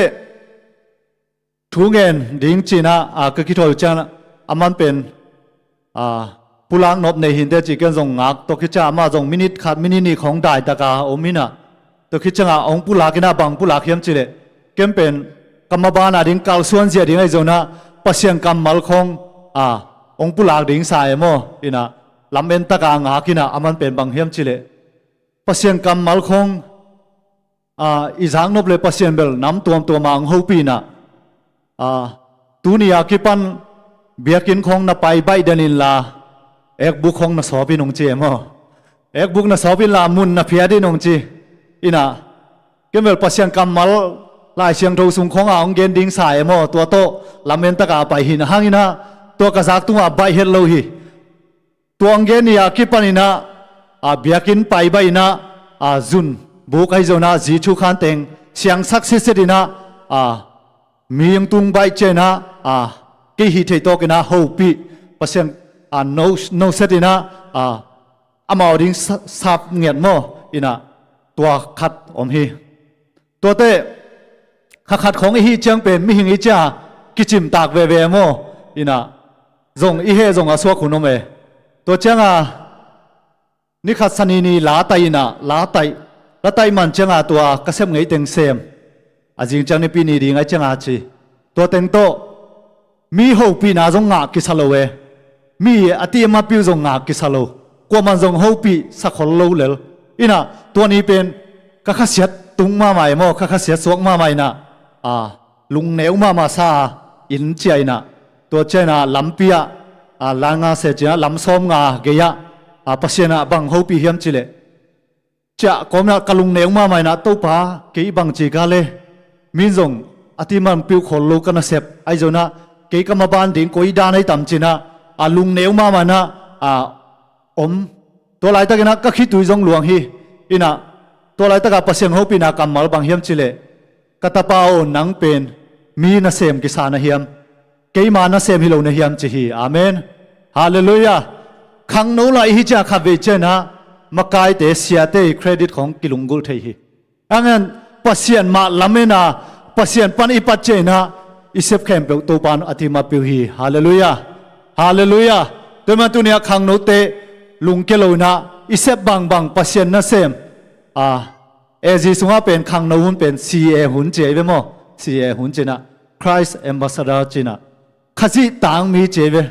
thungen ding china ka ki thol chan aman pen pulang nop nei hin te chi ken jong ngak to ki cha ma jong minute khat minute ni khong dai ta ka omina to ki changa ong pulakina bang pulak hiam chile kempen kamabana ding kalsuan zia ding ai zona pasien kamal khong ong pulak ding sa emo ina lamben ta ka nga kina aman pen bang hiam chile pasien kamal khong izang nop le pasien bel nam tuam tuam ang ho pi na tunia ki pan biakin khong na pai bai danin la ek bu khong na so pi nong che mo ek buk na so pi la mun na phia di nong chi ina kemel pasien kamal lai siang tho sung khong ang gen ding sa emo to to lamen ta ka pai hin hangina to ka zak tunga bai het lo hi tuang gen ya ki panina biakin pai bai na zun bu kai zona ji chu khan teng siang sak se se dina miyang tung bai chena ke hi thei to kena ho pi pasien no se dina amao ding sap nget mo ina tua khat om hi to te khat khong hi chang pen mi hing i cha kichim tak ve ve mo ina zong i he zong aswa khunom e to changa ni khat sani ni la tai na la tai man changa tua kasem ngei teng sem ajing chang ni pi ni ring ai changa chi to teng to mi ho pi na zong nga ki salo we mi ati ma pi zong nga ki salo ko man zong ho pi sa khol lo lel ina to ni pen ka kha siat tung ma mai mo kha siat sok ma mai na lung neu ma sa in chai na to chena lampia langa se cha lam som nga ge ya pasiena bang ho pi hiam chile cha komna kalung neu ma mai na to pa ke bang chi ga le min zong ati man piu khol lo kana sep ai zona ke ka ma ban ding koi da nai tam china lung neu ma na om to lai ta na ka khi tu jong luang hi ina to lai ta ka pasien ho pi na kamal bang hiam chile katapao nang pen mi na sem ki sa na hiam ke ma na sem hi lo na hiam chi hi amen hallelujah khang no lai hi cha kha ve chena makai te sia te credit khong kilungul thei hi angan pasien ma lamena pasien pan ipat chena isep khem pe to pan atima pe hi hallelujah hallelujah tema tunia khang no te lung ke lo na isep bang bang pasien na sem ezi sunga pen khang no hun pen ca hun che ve mo ca hun chena Christ ambassador chena khazi tang mi che ve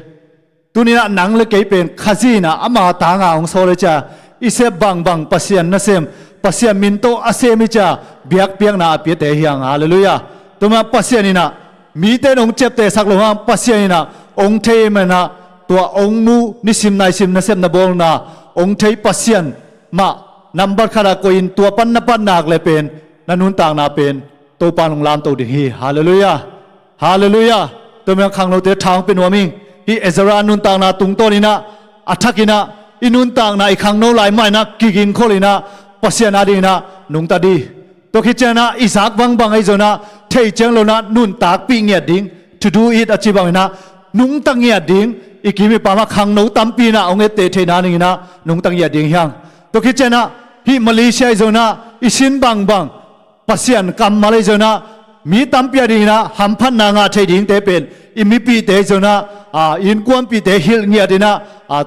tunia nang le ke pen khazi na ama tanga ong so le cha isep bang bang pasien na sem pasien min to asemi cha biak piang na pi te hiang hallelujah tuma pasien ina mi te nong chep te sak lo ha pasien ina ong the mena tua ong mu ni sim nai sim na sem na bol na ong thei pasien ma number khara ko in tua pan na pan nak le pen nanun tang na pen to panong lam to ding hi hallelujah hallelujah tuma khang lo te thang pen waming hi ezra nun tang na tung to ni na athakina inun tang na i khang no lai mai na kigin kholina pasien adina nung ta di to khichana isak bang bang ai zona thei chang lo na nun tak pi nge ding to do it achibang na nung tang nge ding ikimi pa ma khang no tam pi na ong te the na ni na nung tang ya ding hyang to khichana hi Malaysia zona isin bang bang pasian kam malai zona mi tampia dina hampan na nga thai ding te pen imipi te zona in kwam pi te hil ngia dina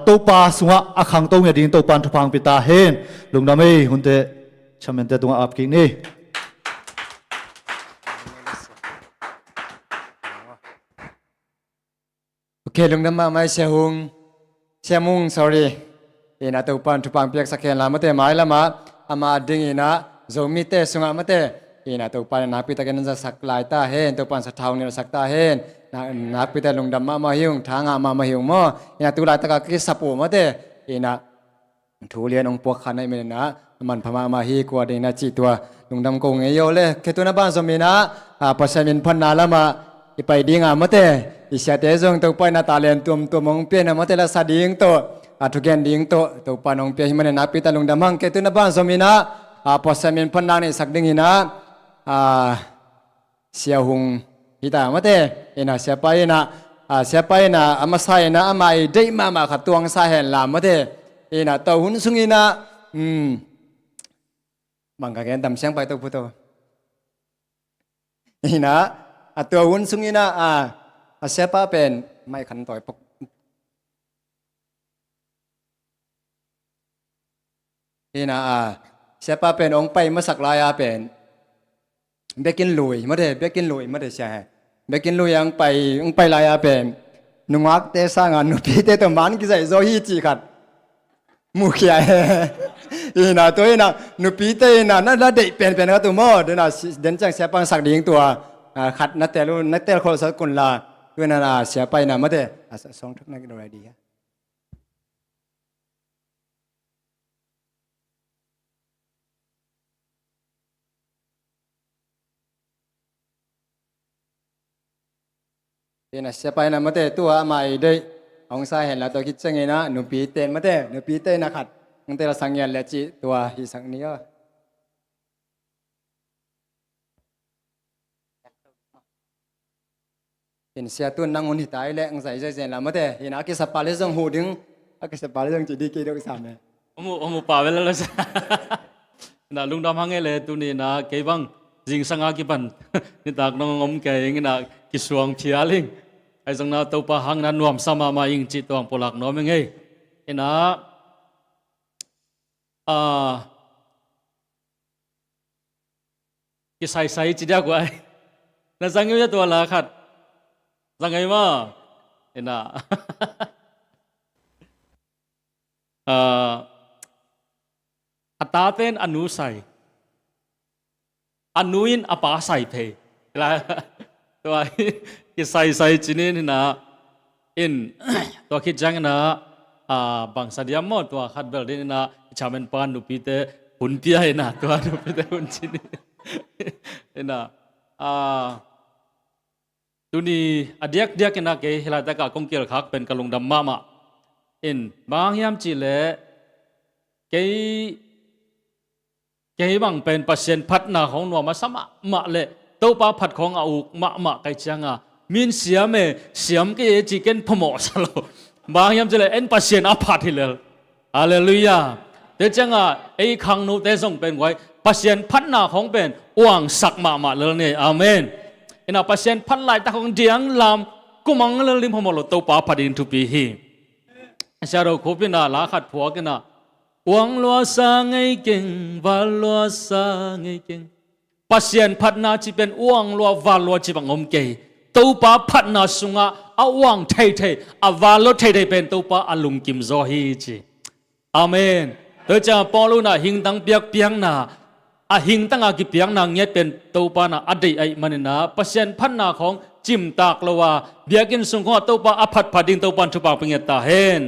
to pa sunga akhang to ngia ding to pan thapang pita hen lungdam ei hunte chamen te tunga ap ki ni Okay, lung nama mai sia mung sorry. Ina tu pan tu pang piak sakhen la mate mai lama ama ding ina zomi te sunga mate ina tu pan na pi ta ken za sak lai ta hen tu pan sa thau ni sak ta hen na pi ta lung dam ma hiung thanga ma hiung mo ina tu lai ta ka ki sapu mate ina thu lian ong pok khan ai me na man phama ma hi kwa ding na chi tua lung dam ko nge yo le ke tu na ban zomi na pasamin phan na lama ipai dinga mate isya te zong tu pai na talen tum mong pe na mate la sa ding to atugen ding to panong pe himane na pi talung damang ke tu na ban somina posamin panang ni sak ding ina sia hung hita mate ina sia pai na amasai na amai dei mama khatuang sa hen la mate ina to hun sungina bangka gen tam siang pai to puto ina to hun sungina sia pa pen mai khan toy pok ina siapa pen ong pai masak laya pen bekin lui made sia bekin lui ang pai laya pen nungak te sanga nu pi te to man ki sai zo hi chi khat mu khia ina to ina nu pi te ina na dei pen ka tu mo de na den chang siapa sak ding tua khat na te lu na te khol sa kun la tu na siapa ina made song thuk na ki do ready ha ina siapa ina mate tua mai dei ong sa hen la to ki cheng ina nu pi te na khat ng te la sangyan le chi tua hi sang ni yo in sia tu nang un hi tai le ng sai sai la mate ina ki sa pa le jong hu ding ki sa pa le jong chi di ki do sa me omu pa ve la na lung dam hang le tu ni na ke bang jing sanga ki ban ni tak nong om ke ing na ki suang phialing ai jong na to pa hang na nuam sama ma ing chi tong polak no me ngei ina ki sai chi dia ko ai na sang yu to la khat sang ai ma ina ataten anu sai anuin apa sai phe la to ki sai chinin na in to ki jang na bang sadiam mo to khat bel din na chamen pan nu pi te hun pia na to nu pi te hun chini ina tuni adiak na ke hilata ka kongkel khak pen kalung dam ma in bang yam chi le ke bang pen pasien phat na hong no ma sama ma le to pa phat khong a uk ma kai changa min siam ke chi ken phomo salo bang yam chele en pasien a phat hi le hallelujah te changa ei khang no te song pen wai pasien phat na hong pen wang sak ma le ne amen ina pasien phat lai ta hong diang lam kumang le lim phomo lo to pa phatin tu pi hi sa ro ko pin na la khat phwa ke na wang lo sa ngai king va lo sa ngai king pasien phat na chi pen wang lo va lo chi bang om ke to pa phat na sunga a wang thai a va lo thai pen to pa alung kim zo hi chi amen to cha polo na hing tang piang na a hing tang a ki piang na nge pen to pa na adai ai manina pasien phat na khong chim tak lo wa biakin sung ko to pa a phat ding to pan thu pa ping ta hen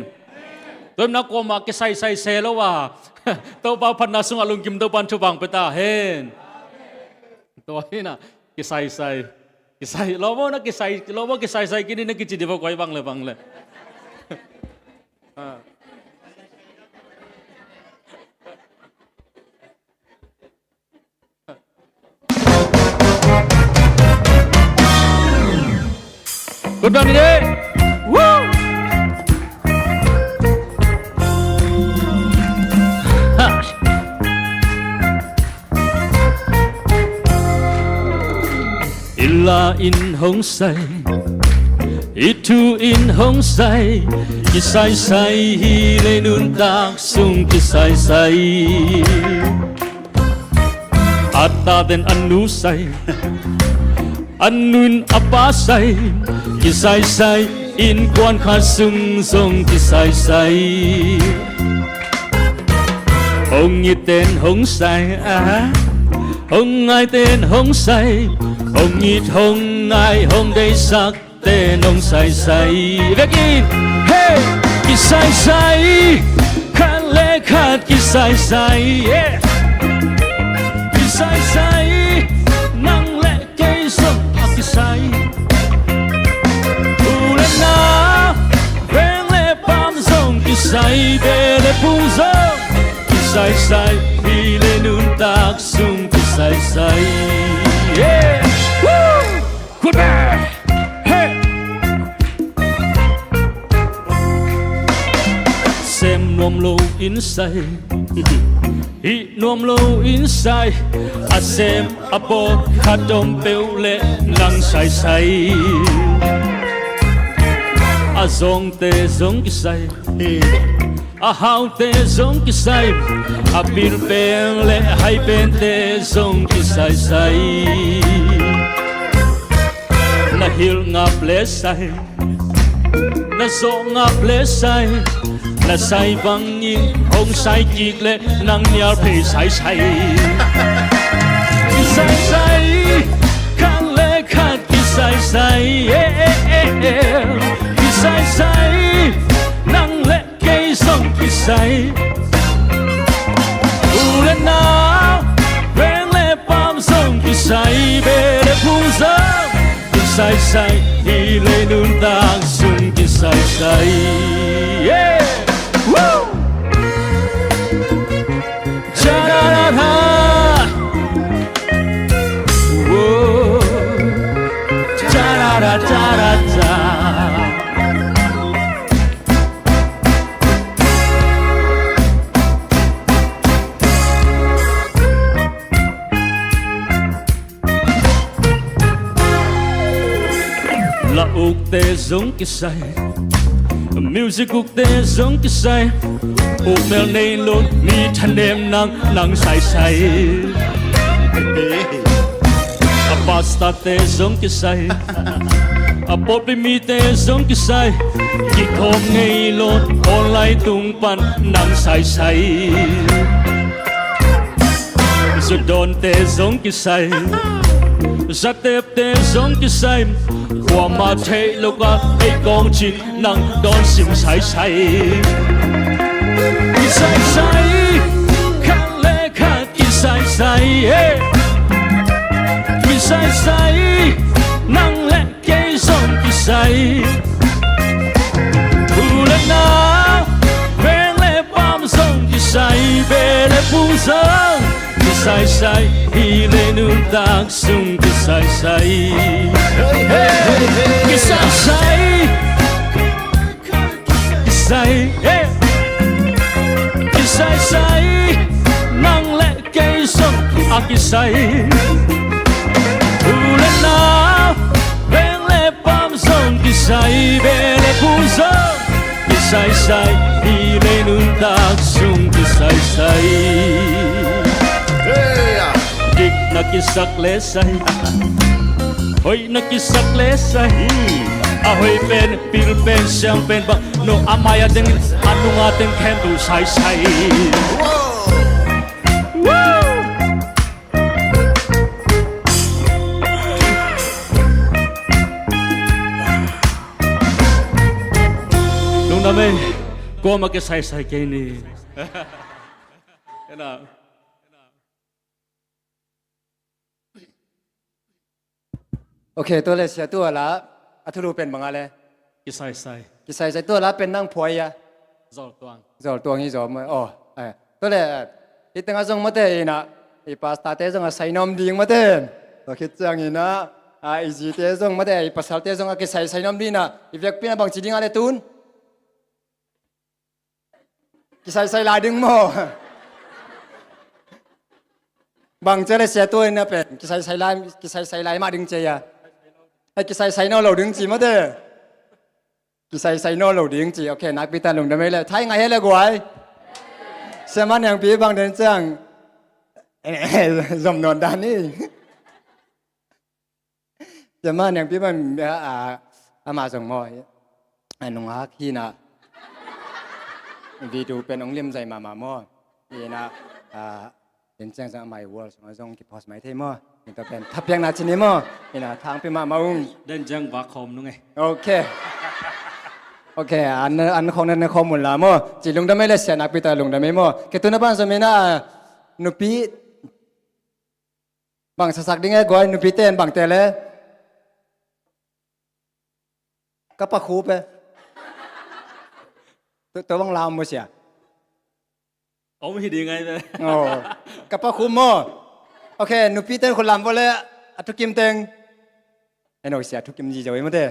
tôi nói qua mà cái say xe lo à tôi bảo phần nào xuống alung kim tôi ban cho bằng beta hen tôi na cái say lo mo na cái say cái này cái gì đi vào quay bằng le good morning day woo in hong sai itu in hong sai kisai sai hi le nun tak sung kisai sai ata den anu sai anun apa sai kisai sai in quan kha sung sung kisai sai hong nhị tên hong sai hong ai tên hong sai hong nhị hong ai hong đây sắc tên hong sai sai vegin hey kisai sai khan le khat kisai sai kisai sai nang le cây sông kisai ulena ven le pam sông kisai be le pung sông kisai sai hi le nun tak sung kisai sai yeah woo good man hey xem nuông lâu inside hi nuông lâu inside a xem a po khát đông bêu lệ nang sai sai a zong te zong kisai a hao te zong kisai a bil beng le hai ben te zong kisai sai na hil ngap le sai na zo ngap le sai na sai vang yin hong sai kik le nang nyar pe sai sai kisai sai kan le khat kisai sai kisai sai nang le cây sông kisai ulena ven le pam sông kisai be le phung sông kisai sai hi le nun tak sung kisai sai yeah woo cha da da da whoa cha da da da da là uk te giống kisai music uk te giống kisai uk mel nei lon mi than dem nang sai sai a pasta te giống kisai a pop mi te giống kisai ki khom ngei lon online tung pan nang sai sai so don te giống kisai rất đẹp te giống kisai qua mà thấy lúc á ấy con chim nắng đón sim sai sai kisai sai khăn lệ khát kisai sai kisai sai nắng lệ cây sông kisai ulena ven lệ pam sông kisai be lệ phung sông kisai sai hi le nun tak sung kisai sai kisai sai kisai kisai sai nang le cây sông a kisai ulena ven le pam sông kisai be le phung sông kisai sai hi le nun tak sung kisai sai dik na kisak le sai hoi na kisak le sai a hoi pen pil pen siang pen ba no amaya ding anunga ten kem tu sai sai nung na me ko ma ke sai sai ke ni cái nàoโอเคตัวเลยเสียตัวละอัธรูเป็นบังอะไร kisai sai กิใส่ใส่ตัวละเป็นนั่งพวยอะ zol tuang จอตัวนี้จอมาอ๋อตัวเลยอีตั้งอาจงมาเตะนะอีปาสตาเตะจงอาศัยน้ำดิ่งมาเตะตัวคิดจังอีนะอีจีเตะจงมาเตะอีภาษาเตะจงอากิใส่น้ำดิ่งนะอีเวกปีน่ะบางจีดิ่งอะไรตุนกิใส่ลายดิ่งมั้งบางเจเลยเสียตัวเนี่ยเป็นกิใส่ลายมาดิ่งเจีย ไอ้กิใส่ใส่นอเราดึงจีมาเด้อกิใส่ใส่นอเราดึงจีโอเคนักพิธาลงได้ไหมเลยไทยไงให้เลยกวยเสมันอย่างปีบางเดินจังจำนวนด้านนี้เสมันอย่างปีมันมาส่งมอยไอ้น้องฮักที่น่ะวีดูเป็นองเลี้ยมใจมาหม้อนี่นะเป็นแจ้งจากไม่วัวสมัยทรงกิพอสมัยเทมอนี่ตัวเป็นทับเพียงนาชินิมอนี่นะทางไปมาอุ้งเดินจังวาคอมนู่นไงโอเคอันของนั้นข้อมูลละมอจีลุงได้ไม่เลยเสียนักพิตาลุงได้ไม่มอแค่ตัวนับบ้านสมัยน่ะนุปีบางสักดิ้งไอ้ก้อยนุปีเต้นบางเตะเลยก็ปะคูไปตัวบางลาวมั้งเสียโอ้ไม่ดีไงเลยโอ้กับปะคูมั้งโอเคนุปีเต้นคนลำไปเลยทุกกิมเต็งไอ้หนูเสียทุกกิมจีจะไว้มั้งเด้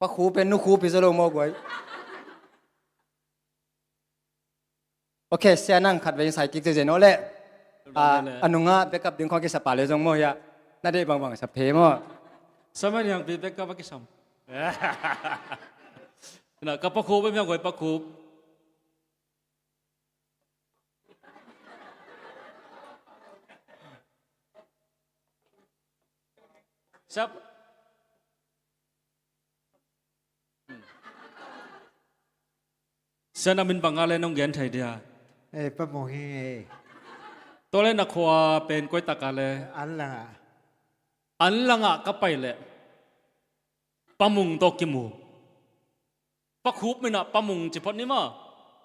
ปะคูเป็นนุคูพิจารณามากไว้โอเคเสียนั่งขัดไว้ใส่กิ๊กเจนโน่แหละอันนู้งะเบกับดึงของกิสปาเลยจงมั้งยะน่าได้บางสับเพมั้งสมัยยังปีเบกับกิสมนะกับปะคูเป็นยังไงปะคูซับเสนามินบังอะไรน้องเกียนไทยเดียปะโมงตัวเล่นนักขวาเป็นก๋วยตากาเลยอันลังอ่ะก็ไปเลยปะมุงโตกิมูปะคูบไม่น่ะปะมุงจิพอนี่มั้ง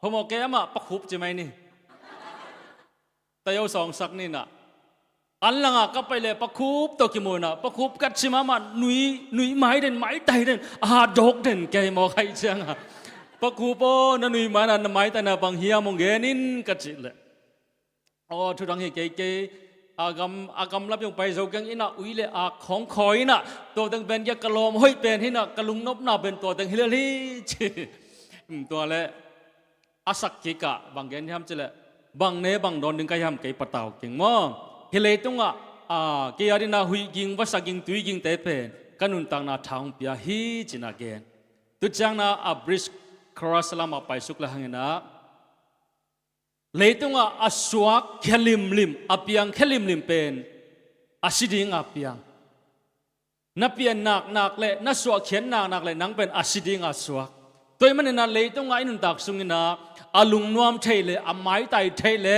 พอมอแกมาปะคูบจะไหมนี่แต่เอาสองสักนี่น่ะอันลังอ่ะก็ไปเลยปะคูบโตกิมูน่ะปะคูบกัดชิมามันหนุ่ยไม้เด่นไม้ไตเด่นดอกเด่นแกมอใครเชียงอ่ะปะคูโปนั่นหนุ่ยมานั่นไม้แต่น่ะบางเฮียมงเกนินกัดจิเลยอ๋อทุกทางเฮเกอากำรับยงไปโจกังอินะอุยเลของคอยน่ะตัวตั้งเป็นยักกะลมห้อยเป็นให้น่ะกะลุงนบน่ะเป็นตัวตั้งฮิลลีตัวเละอาศักกิกะบางแกนทำจิเลยบางเนบางโดนดึงกายทำไก่ปะเต่าเก่งมั้งฮิเลตุงอ่ะเกียร์ดินาหุยกิงวัสกิงตุยกิงเตเป็นกันุนตังน่ะทางเปียฮีจินาเกนตุจังน่ะบริสครอสลามาไปสุกละหังน่ะเลยต้องอาสวกแคลิมลิมอภิยังแคลิมลิมเป็นอาศิดิงอภิยังนับเปียนนักเลยนัสวกเขียนนักเลยนังเป็นอาศิดิงอาสวกตัวมันนั่นเลยต้องไอ้นุนตักสุงินะอาลุงนวมเทเลอาไม้ไตเทเล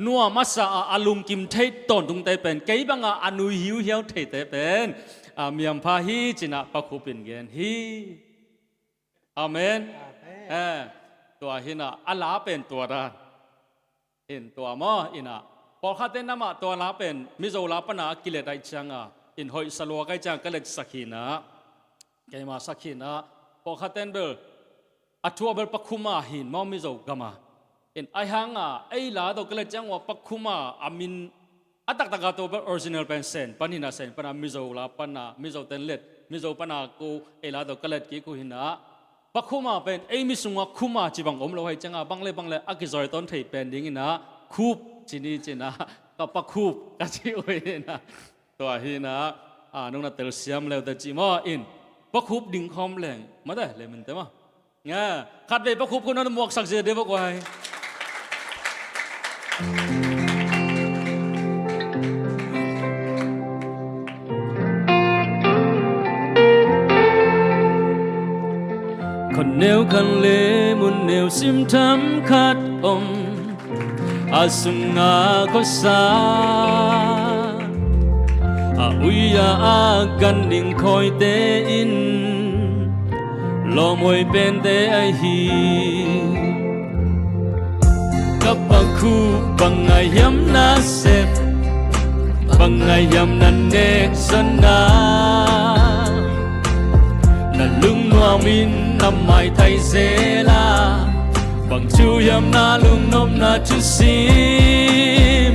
นัวมัสอาลุงกิมเทตอนตุงเตเป็นเกี่ยบังอานุหิวเหี่ยวเทเตเป็นมีอัมพาฮีจินะปะคุปินเกนฮีอาเมนตัวหินะอัลลาเป็นตัวด้านเห็นตัวมออินะพอข้าเต้นน้ำมาตัวลาเป็นมิโซลาปนากิเลสไอจังอินหอยสลัวไกจังก็เลยสักขีนะแกมาสักขีนะพอข้าเต้นเบลอัชัวเบลปักคุมาหินมอมิโซกามาอินไอฮังไอลาตัวก็เลยจังว่าปักคุมาอามินอัตตะกาตัวเบลออริจินัลเป็นเซนปานินาเซนปนามิโซลาปนามิโซเต้นเล็ดมิโซปนากูไอลาตัวก็เลยกี่กูหินะปักคุมาเป็นไอมิสุงะคุมาจีบังอมเราให้จังบังเลยอากิจอยต้นไทยเป็นดิ้งนะคูบจีนี่จีนะก็ปักคูบก็จีโอ้ยนะตัวฮีนะน้องน่ะเตลเซียมแล้วแต่จีมาอินปักคูบดิ้งคอมแรงมาได้เลยมันเต็มอ่ะเนี่ยขัดไปปักคูบคนนั้นหมวกสักเสียเดี๋ยวบอกไว้คนเนวคันเลมุนเนวซิมทำขัดอมอาสุงาโคสาอุยากันดิ่งคอยเตอินลมวยเป็นเตไอฮีกับปักคูบังไงยำนาเซบบังไงยำนันเนกสนานันลุงนัวมินนำไม่ไทยเซลาบังชูยำนาลุงนมนาชุสิม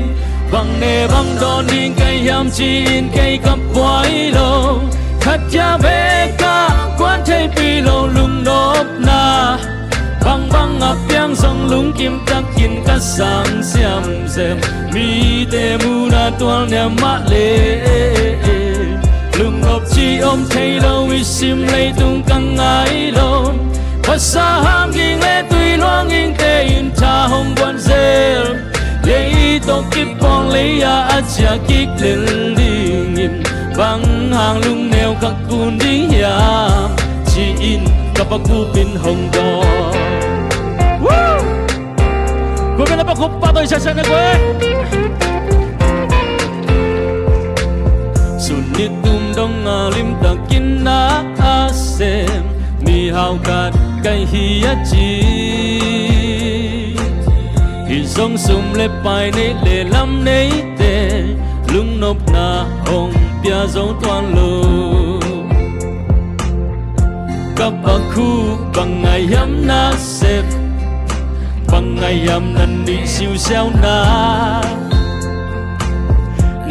บังเนบังโดนดิ่งไกยำจีนไกกับไวโลขัดยาเบกากวนไทยปีโลลุงนบนาบัง a piang song lung kim tak kin ka sang siam sem mi te mu na tual nya ma le lung ngop chi om thei lo wi sim lei tung kang ngai lon sa ham ging le tui loang ing te in cha hong quan zel le to kip pong le ya a cha kik le ling im bang hang lung neo khak kun ding ya chi in ka pa ku pin hong do ku ben pa ku pa to sa sa na ko sunit tum dong alim takin na asem mi hao kat kai hi a chi hi song sum le pai ne le lam nei te lung nop na hong pia zong toan lo kap ba khu bang ngai yam na sep bang ngai yam nan ni siu xiao na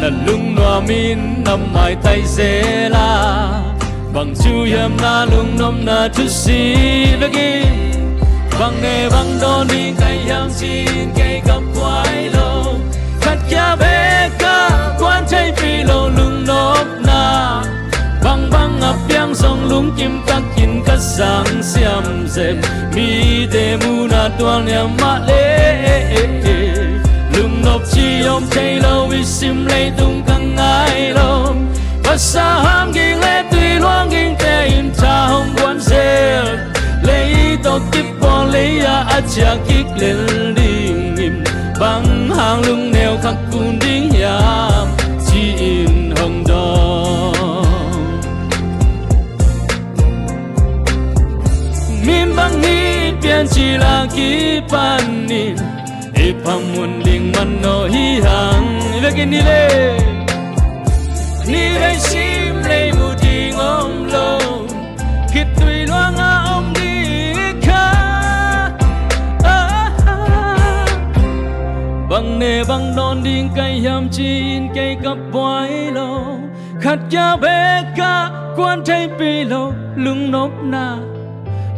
nan lung noa min nam mai tai ze la bằng chu yam na lung nom na tu si lagi bằng ne bằng don đi kai yam chin kai kap quai lo khat kya be ka quan chai pi lo lung nom na bằng bằng ap yang song lung kim tak kin ka sang siam sem mi de mu na tuan yam ma le lung nop chi om chai lo wi sim lei tung kang ngai lo sa ham ging le tui loang ging te in cha hong quan zel le to kip pon le ya a cha kik le ding im bang hang lung neo khak kun ding ya chi in hong do min bang ni pian chi la ki pan ni e pam mun ding man no hi hang le kin ni le ni dai sim lei mu ding om lo khit tui loang a om đi kha bang ne bang non ding kai yam chin kai kap boy lo khat ya be ka quan thai pi lo lung nop na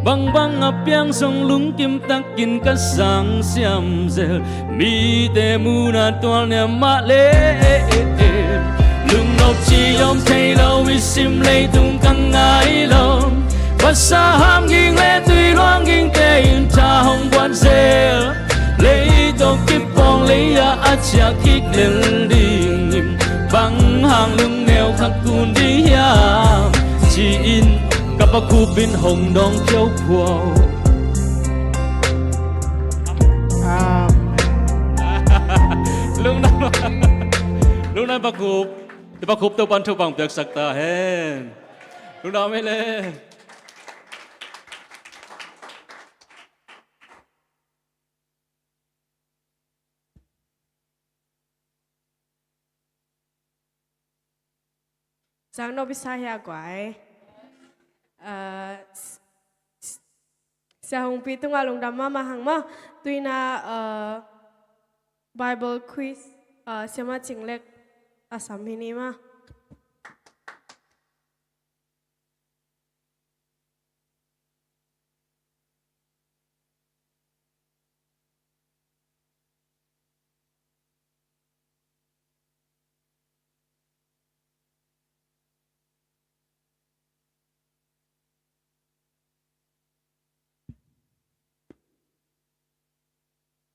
bang bang a piang song lung kim tak kin ka sang siam zel mi te mu na toal ne ma le lung nop chi om thei lo wi sim lei tung kang ngai lo và sa ham ging le tui loang ging te in cha hong quan zel lei to kip pong lei ya a cha kik le ding im bang hang lung neo khak kun di ya chi in ka pa ku bin hong dong khiao khuao lúc này bác cụp thì bác cụp tôi ban thu bằng việc sạc ta hen lúc nào mới lên Sang no Bisaya quái sa hong pi tung along dam ma hang ma tuina Bible quiz sema chinglek asam hini ma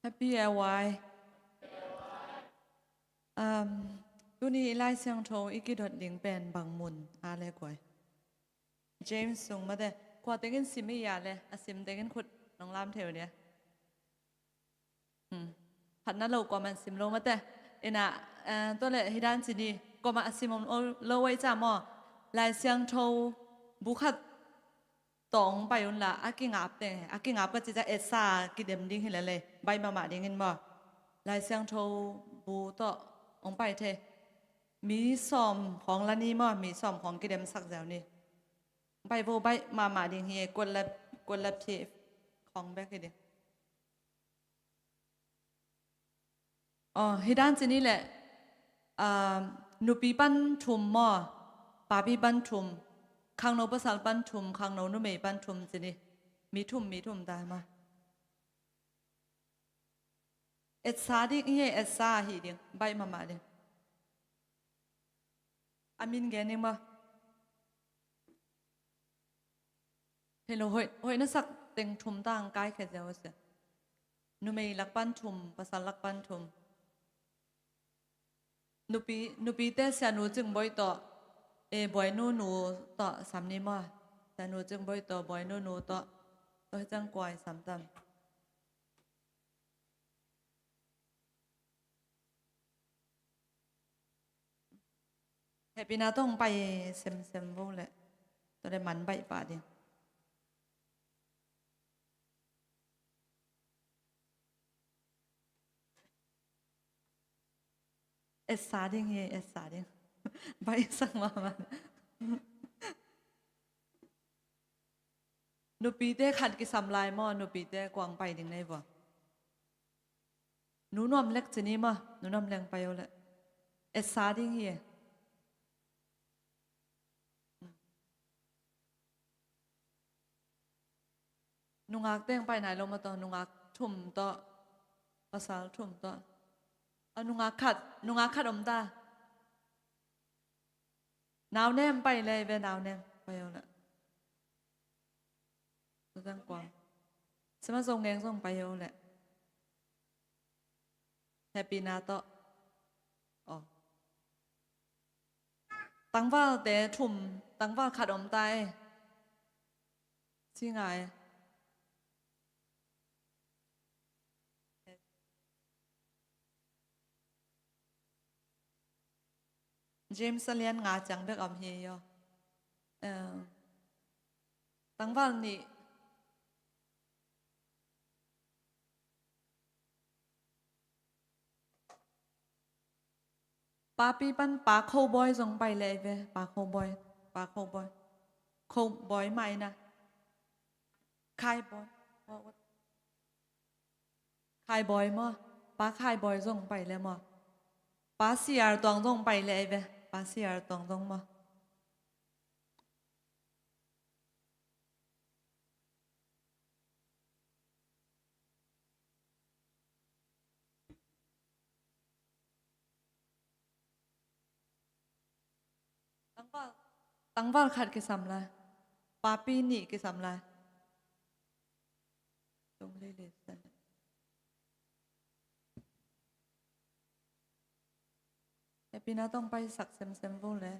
Happy Airway. Tu ni lai xiang thâu iki dot ding pen bang mun a le kwai. James sung ma de kwa tengin simi ya le asim tengin khut nong lam theu ne. Phat na lo kwa man sim lo ma de ina to le hidan chini kwa ma asim lo wai cha mo lai xiang thâu bu khat tong bai un la akingap te akingap ka chi cha esa ki dem ding hi le bai ma ding in mo lai xiang thâu bu to ong bai theมีซ้อมของละนี่มั้งมีซ้อมของกิเดมสักแถวนี่ใบโบใบมาดิเฮียกวนละเทฟของแบกกิเดอ๋อฮิด้านจีนี่แหละนูปีปันทุมมั้งปาปีปันทุมข้างโนภาษาปันทุมข้างโนนุเมปันทุมจีนี่มีทุมได้มั้ง สาดิเฮเอสาฮีดิงใบมาดิงอามินแกนิงบ่เฮโลหอยนัสักเต็งทุมต่างกายแค่เจ้าเสียนูไม่ลักปันทุมภาษาลักปันทุมนูปีเตเสียนูจึงบ่อยต่อบอยนูต่อสามนี้มาแต่นูจึงบ่อยต่อบอยนูต่อให้จังกวายสามตำเฮปีนาต้องไปเซมโวแหละตัวได้มันใบป่าเดียวเอสซาดิงเฮเอสซาดิงใบสั่งมานูปีเต้ขัดกิสำลายมอนูปีเต้กวางไปดิงได้บ่หนูนอมเล็กจะนี้มาหนูนอมแรงไปเอาละเอสซาดิงเฮนุงอักเต้งไปไหนลงมาต่อนุงอักทุ่มต่อภาษาทุ่มต่อนุงอักขัดอมตาหนาวแนมไปเลยเวหนาวแนมไปเอาละตัวตั้งกวางสมาส่งแดงส่งไปเอาแหละแฮปปี้นาต่ออ๋อตั้งว่าแต่ทุ่มตั้งว่าขัดอมตายที่ไงเจมส์เลียนงาจังเบกอมเฮียตั้งวันนี้ป้าปีปันป้าโคบอยส่งไปเลยเว้ยป้าโคบอยโคบอยใหม่นะคายบอยคายบอยมั้งป้าคายบอยส่งไปเลยมั้งป้าเสียร์ตองส่งไปเลยเว้ยป้าเสียร์ตองส่งมาตั้งว่าขัดกิสำลายป้าปีนี่กิสำลายตรงเลยเลยสันแต่ปีหน้าต้องไปสักเซมโวเลย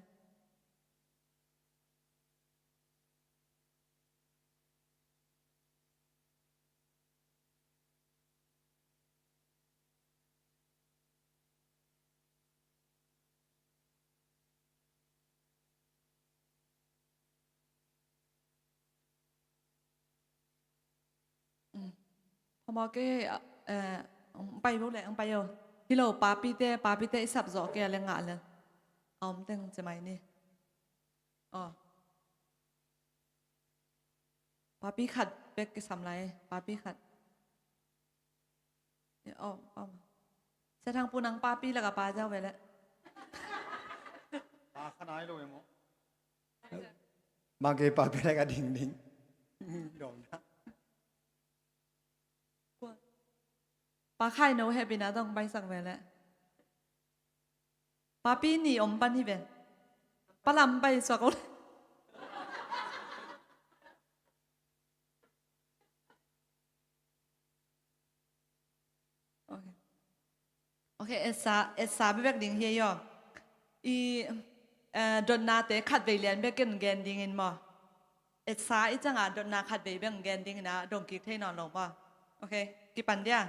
พอมาเกไปพวกเลยไปเอาฮิโลป้าปีเต้สับจอกแกเลยงานเลยเอาไม่ต้องจะไหมนี่อ๋อป้าปีขัดเป็กกิสำไรป้าปีขัดอ๋อเส้นทางปูนังป้าปีแล้วกับป้าเจ้าไปแล้วป้าขนาดไหนเลยมั้งบางทีป้าไปได้กับดิ่งโดนนะป้าไข่โน้เฮปินะต้องไปสักเวลาป้าปีนี่อมปันที่เป็นป้าลำไปสักคนโอเคเอสาไปแบบดิ่งเฮียออีดนนาเตะขัดไปเรียนแบบกันแกนดิ่งอินบ่เอสาอีจังอ่ะดนนาขัดไปแบบแกนดิ่งนะดงกิกเทนอนลงบ่โอเคกี่ปันเดีย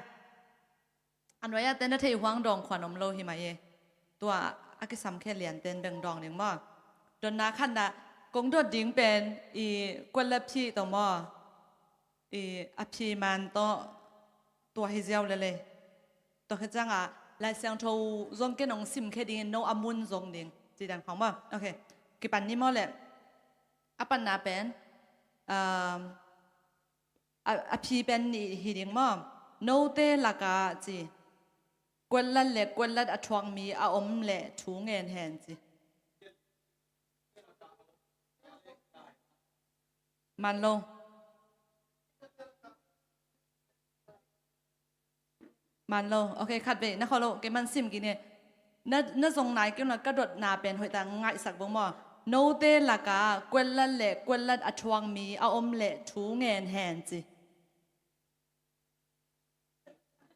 อันไว้เต้นได้ที่หวังดองขวัญอมโลหิมาเยตัวอากิสัมแค่เลียนเต้นเบ่งดองหนึ่งบ่ดนนาขันนะกงโดดดิ่งเป็นอีกวนเล็บพี่ตัวบ่อีอภิมันตัวฮิเซลเลยตัวคือจังอ่ะลายเสียงโทรวมกันน้องซิมแค่ดิ่งโนอามุนทรงดิ่งจีดังฟังบ่โอเคกี่ปันนี้มั่วแหละอปันนาเป็นอภิเป็นฮิดิ่งบ่โนเตลักาจีกวนลันเล็กกวนลันอทวงมีอาอมเละถูเงินแหนจีมันลง มันโลโอเคขัดไปนะขอโลเกมันซิมกินเนี่ยน่าทรงไหนกินว่ากระโดดนาเป็นหอยตางง่ายสักบ่มอโนเตละกากวนละเละกวนละอชวงมีเอาอมเละถูเงินแหนจี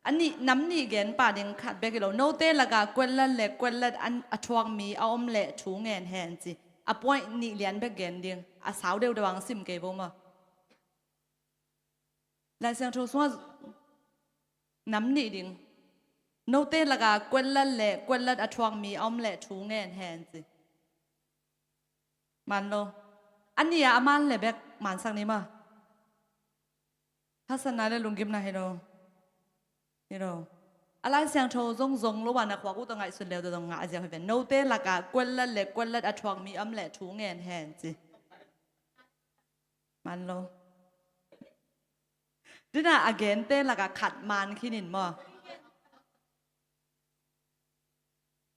อันนี้น้ำนี่เกณฑ์ป่าดิงขัดไปกิโลโนเตละกากวนละเละกวนละอันอชวงมีเอาอมเละถูเงินแหนจีอ่ะป่วยนี่เลียนไปเกณฑ์ดิงอ่ะสาวเดียวดวังซิมเก็บบ่มอลายเสียงโทรศัพท์น้ำนี่ดิงโนเตละกากวนละเละกวนละอชวงมีเอาอมเละถูเงินแหนจีมันโลอันนี้อามันเลยแบบมันสักนี้มาทัศนาเลยลุงกิมนะเฮโร่อะไรเสียงโทรซงระหว่างนักว่ากูต้องไงสุดเร็วต้องงาจะให้เป็นโนเตละกากวนละเล็กกวนละอัชวงมีอำเละถูเงินแหนจีมันโลดิน่าอเกนเตละกาขัดมันขี้นินมั้ง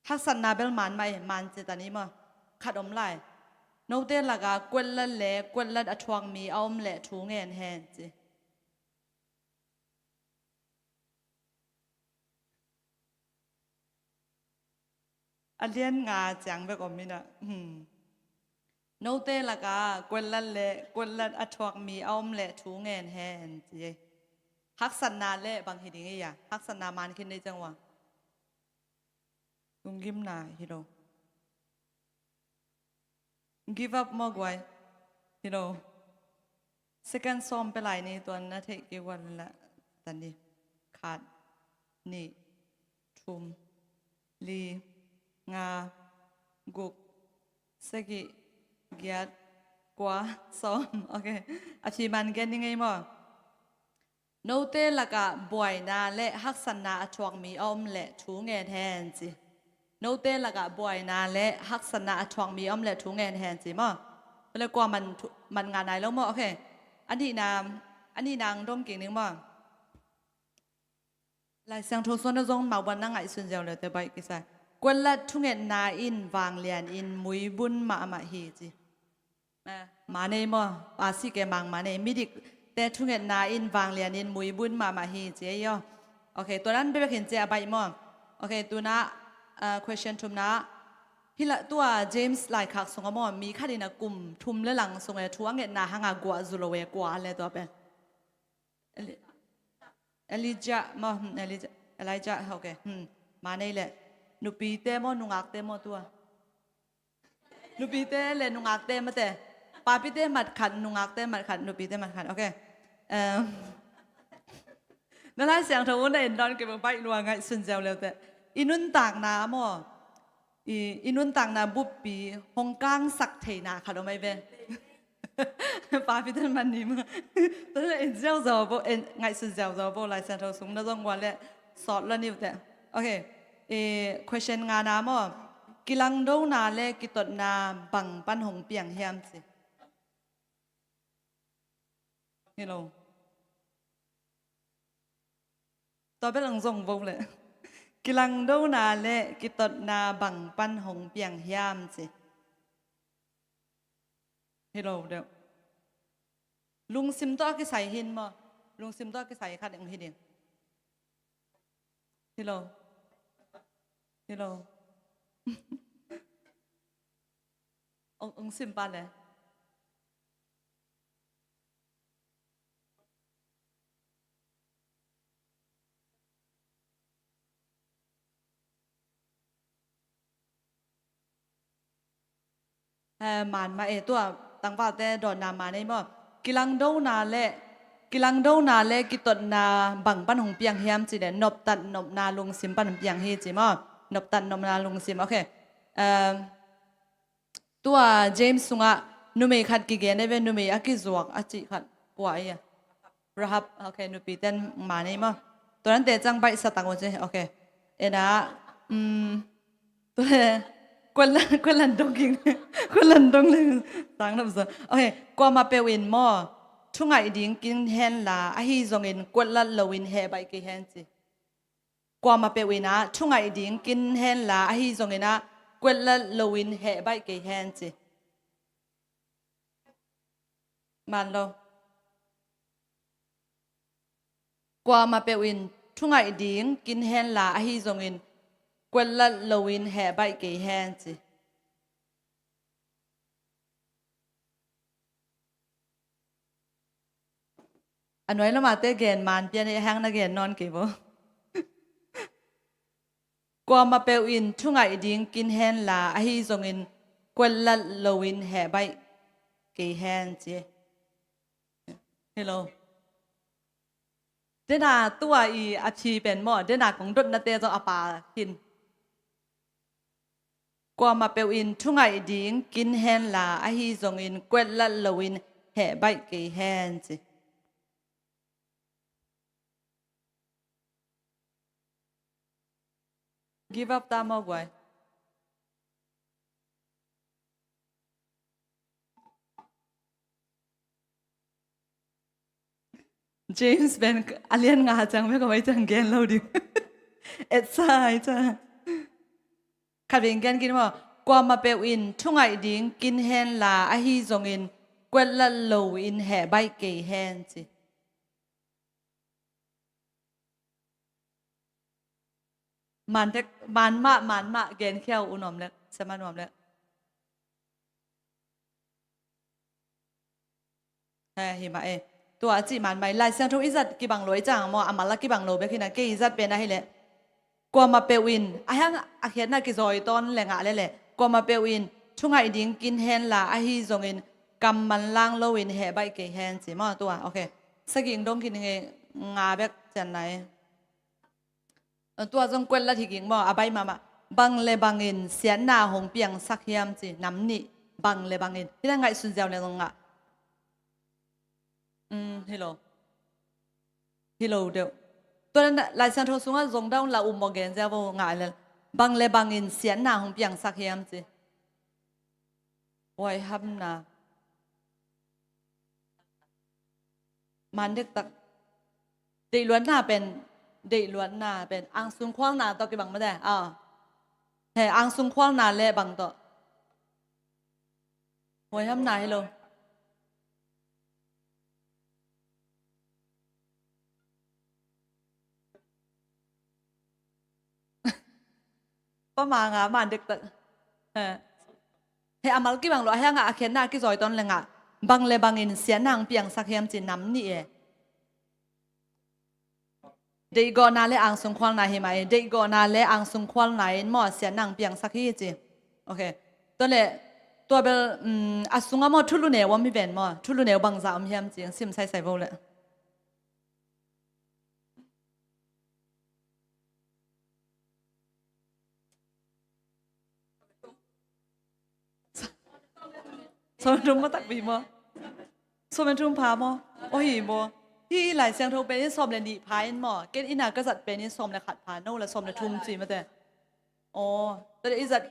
ทัศนาเบลมันไม่มันจีตานี้มั้งขัดอมไลโนเตละกากวนละเล็กกวนละอัชวงมีอำเละถูเงินแหนจีอันเลียนงาจังไปก่อนมินะโนเตละกากวนละเละกวนละอัชวกมีเอาเละถูเงินแฮนจีฮักษณาเละบางทีดิ้งอย่าฮักษณามันขึ้นในจังหวะลุงกิมนาฮิโร่ give up มากไว้ฮิโร่ second song ไปหลายนี่ตัวนั้นเทกี่วันละตอนนี้ขาดนี่ทุมลีงากุกสกิเกียดกว่าซ้อมโอเคอาชีมันกันยังไงมั้งโนเตละกะบ่อยนาและฮักษณาชวงมีอมและถูเงินแทนจีโนเตละกะบ่อยนาและฮักษณาชวงมีอมและถูเงินแทนจีมั้งแล้วกว่ามันงานไหนแล้วมั้งโอเคอันนี้นางร่มเก่งนึงมั้งลายเสียงโทรศัพท์นั่งส่งมาวันนั่งไงส่วนเดียวเลยแต่ไปกี่สายกวนละทุ่งเงินนาอินวางเลียนอินมุยบุญมาฮีจีมาในมั้งอาศิเกมังมาในมิดิแต่ทุ่งเงินนาอินวางเลียนอินมุยบุญมาฮีจีย่อโอเคตัวนั้นเป็นเห็นเจ้าใบมั้งโอเคตัวน่ะquestion ทุมนะฮิละตัวเจมส์ไลคักส่งมั้งมีคดีนักกลุ่มทุมเรื่องหลังส่งไอ้ทุ่งเงินนาหางกัวจุลเวกัวอะไรตัวเป็นเอลิจามั้งเอลิจาโอเคมาในแหละนุปีเตมอนุงักเตมอตัวนุปีเตเลนุงักเตมเตปาปิเตมัดขันนุงักเตมัดขันนุปีเตมัดขันโอเคนั่นแหละเสียงทวนในดอนเก็บไปนัวไงสุนเจ้าเลยแต่อินุนต่างน้ำมั้งอินุนต่างน้ำบุบปีฮงกังสักเทนาค่ะเราไม่เป็นปาปิเตมันนี่มั้งตอนนั้นเอ็นเจ้าจะบอกไงสุนเจ้าจะบอกลายเสียงทวนนั่นต้องวันแหละสอดแล้วนี่แต่โอเคquestion งานามอกิลังโดนาเลกิตนาบังปันหงเปียงเฮียมสินี่เราต่อไปหลังส่งวงเลยกิลังโดนาเลกิตนาบังปันหงเปียงเฮียมสินี่เราเดี๋ยวลุงซิมตัวกิใส่หินมั้ลุงซิมตัวกิใส่ขัดอย่างหินนี่เราHello องซิมปาเลยมันมาตัวตั้งว่าแต่ดอนนามาในบ่กิลังโดนาเล่กิตนาบังปันหงเปียงเฮียมจีเดนบตัดนบนาลุงซิมปันเปียงเฮียจีมั้งนบตันนมนาลุงซิมโอเคตัวเจมส์สุงะนุเมขัดกิเกนได้เป็นนุเมอากิจวกอาจิขัดกว่าอีระหับโอเคนุปีเต้นมาในมั้งตัวนั้นเตะจังใบสตังวันเจโอเคนะตัวกวนลันดงกิงกวนลันดงเลยตังนับสิโอเคกว่ามาเปวินมั้งทุ่งไอดิ้งกินเฮนลาอาฮิจงอินกวนลันลวินเฮไปกิเฮนจีกว่ามาเปวินะทุ่งไอดิ้งกินเฮนลาอาฮิจงอินะกวนลันลวินเฮไปกิเฮนจีมันโลกว่ามาเปวิน thu ngày điếng kinh hen là a hi dòng in quên là lâu in hè bay kỳ hen chứ anh nói là mà tê ghen màn pian ấy hang na ghen non kỳ vô qua mà bèo in thu ngày điếng kinh hen là a hi dòng in quên là lâu in hè bay kỳ hen chứ hello thế là tôi ý áp chi bên mỏ thế là cũng rất là tệ cho apa hin qua mà bèo in thu ngày điếng kinh hen là a hi dòng in quên là lâu in hè bay kỳ hen chứ give up ta mau quay James Ben alien ngah chang me ko mai chang gen lo di et sai cha khat ben gen kin mo kwa ma pe in thungai ding kin hen la a hi zong in kwel la lo in he bai ke hen chi man tek man ma gen kheo unom le sama nom le hi ma eตัวจีมันไม่ไล่เสียงทุกอิจัดกี่บังลอยจังมออามาละกี่บังโลเบกินะกี่อิจัดเป็นอะไรเลยกว่ามาเปวินอายังอาเขียนน่ะกี่ซอยต้นแหล่งอะไรเลยกว่ามาเปวินช่วงไอ้ดิ้งกินแฮนละอาฮีจงอินกำมันล่างโลวินแห่ใบเกยแฮนสิมอตัวโอเคสกิงดงกินยังไงงาแบบจันไหนตัวจงกวนละที่กิ่งมออาใบมาบังเลบังอินเสียนหน้าหงเปียงสักเฮียมสิน้ำนี่บังเลบังอินที่นั่งไงสุนเจ้าเลยตรงอ่ะhello đều tôi lại sang thâu xuống dùng đâu là một cái gì vô ngại là bằng lệ bằng in xiên nào không biết sắc hiểm gì ôi hâm naมันเด็กตักเด็กล้วนน่าเป็นอังซุงคว้างน่าต่อกี่บังไม่ได้เฮ้อังซุงคว้างน่าเล่บังต่อโอ้ยhâm na helloประมาณงามันเด็กตักเฮ้อามาลกี่บังหรอเฮ้งาเขียนหน้ากี่ซอยตอนเลยงาบังเลยบังอินเสียนางเปียงสักเฮียมจีน้ำนี่เด็กก่อนน่าเล่อังสงควอลนายเห็นไหมเด็กก่อนน่าเล่อังสงควอลนายหม้อเสียนางเปียงสักฮีจีโอเคตัวเล่ตัวเบลอาสุงอ่ะหม้อทุลุเนวว่าไม่เป็นหม้อทุลุเนวบังจ่าเฮียมจีซิมใส่โบเลยสมทุ่มมาตักบีมั้งสมทุ่มพามั้งโอ้ยมั้งที่หลายเสียงโทรเป็นที่สมเลยดีพายมั้งเกณฑ์อินาก็จัดเป็นที่สมเลยขัดพาโน่และสมเลยทุ่มจีมาแต่อ๋อแต่อีจัด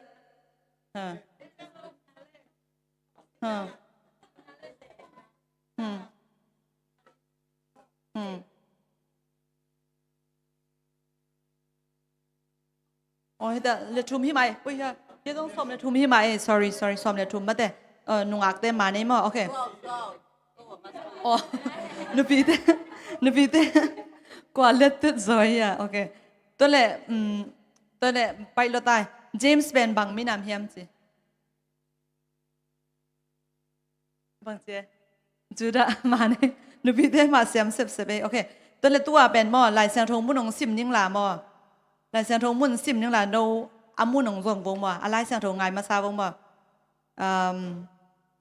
โอ้ยแต่เลยทุ่มที่ไหมอุ้ยเดี๋ยวต้องสมเลยทุ่มที่ไหม sorry สมเลยทุ่มมาแต่นุ่งอักเต้มานี่มั้งโอเคอ๋อนุปีเต้กว่าเล็ดตุดซอยอ่ะโอเคตัวเล่ไปรถตายเจมส์เป็นบังมีน้ำเฮียมสิบังเจจูดามาเนี่ยนุปีเต้มาเสียมเสพโอเคตัวเล่ตัวเป็นมั้งลายเสียงทงมุ่งซิมยิ่งหลามั้งลายเสียงทงมุ่งซิมยิ่งหลาโนอามุ่งงวงมั้งอะไรเสียงทงไงมาซาวงมั้ง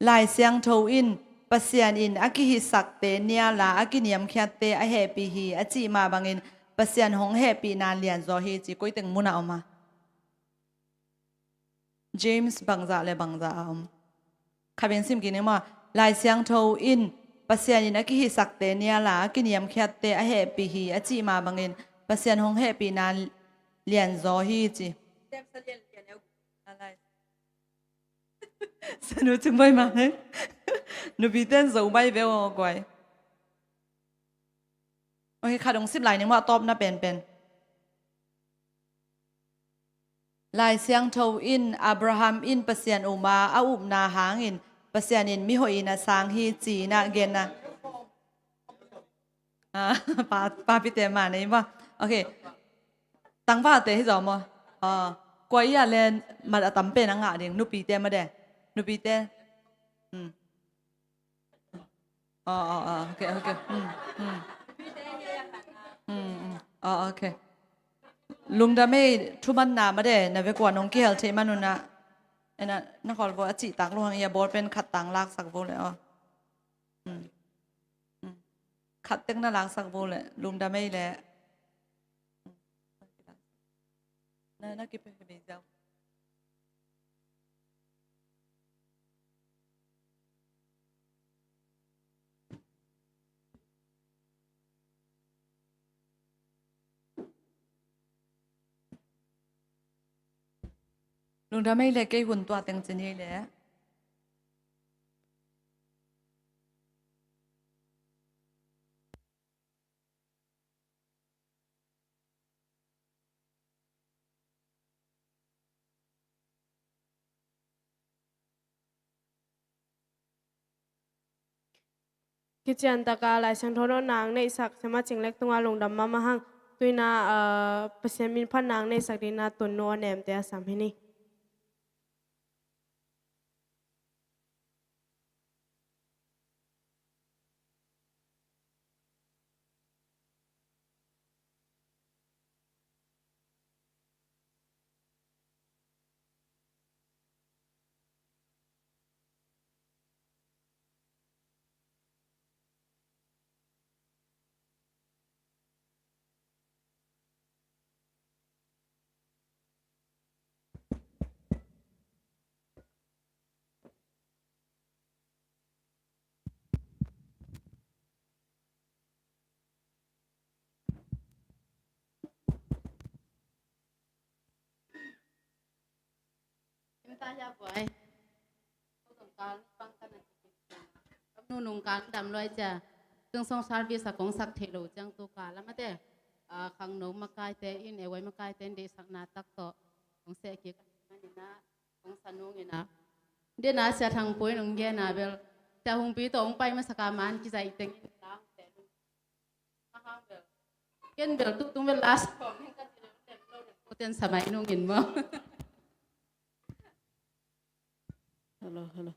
ลายเสียงโทอินปัสยานินอากิฮิสักเตเนียลาอากิเนียมแคเตอาเฮปีฮีอาจิมาบังอินปัสยานหงเฮปีนานเลียนโซฮีจิกุยตึงมุนาออกมาเจมส์บังซาเลบังซาข้าเป็นซิมกินนี่มั้งลายเสียงโทอินปัสยานินอากิฮิสักเตเนียลาอากิเนียมแคเตอาเฮปีฮีอาจิมาบังอินปัสยานหงเฮปีนานเลียนโซฮีจิสนุกจังไปมาเนี่ยนุบีเต้นสูงไปเบลกว่าโอเคขาดงสิบลายนึงว่าตอบน่าเป็นลายเสียงโทอินอับราฮัมอินปัสยานอุมาอาอุบนาหางอินปัสยานินมิโฮอินาสางฮีจีนาเกนนะปาพิเตมาเนี่ยว่า โอเคตังว่าเตะให้จอมกว่าอย่าเล่นมาตั้มเป็นอ่ะเดี๋ยวนุปีเต้มาเด้นุปีเต้โอเคโอเคโอเคลุงดาไม่ทุบันนามาเด้ในเวกว่าน้องเกลเทมานุนะไอ้น่ะนักขอบอกจิตักลงอย่าบอสเป็นขัดตังลากสักโบเลยขัดเต็งน่ารักสักโบเลยลุงดาไม่แหละน่ากินเป็นแบบเจ้าลุงดาไม่เลยแกหุ่นตัวเต็งจีนี่เลยกิจอันตกาลายช่างโทรนางในสักสมาชิกเล็กตัวลงดำมาหังตุยนาเปอร์เซ็นต์มินพันนางในสักดินาตุนโนแนมแต่สามให้นี่ตาจะป่วยต้องการฟังกันกับนู่นนุ่งการดำลอยจะจึงส่งสารวิสของสักเทโลจังตุกาแล้วมาเตะขังหนูมากายเตอินเอาไว้มากายเตนเดสักนาตักโตของเสกิกันนี่นะของสนุกินะเดี๋ยวน่าเสียทางป่วยน้องแย่น่ะเบลแต่หงปีโตองไปมาสักการมันกิจใจเต็งล้างแต่มาห้างเบลเกินเบลตุ้งเบลลาสผมให้กันเต็มโลกเต็มสมัยน้องเห็นมั้งHello. Hello.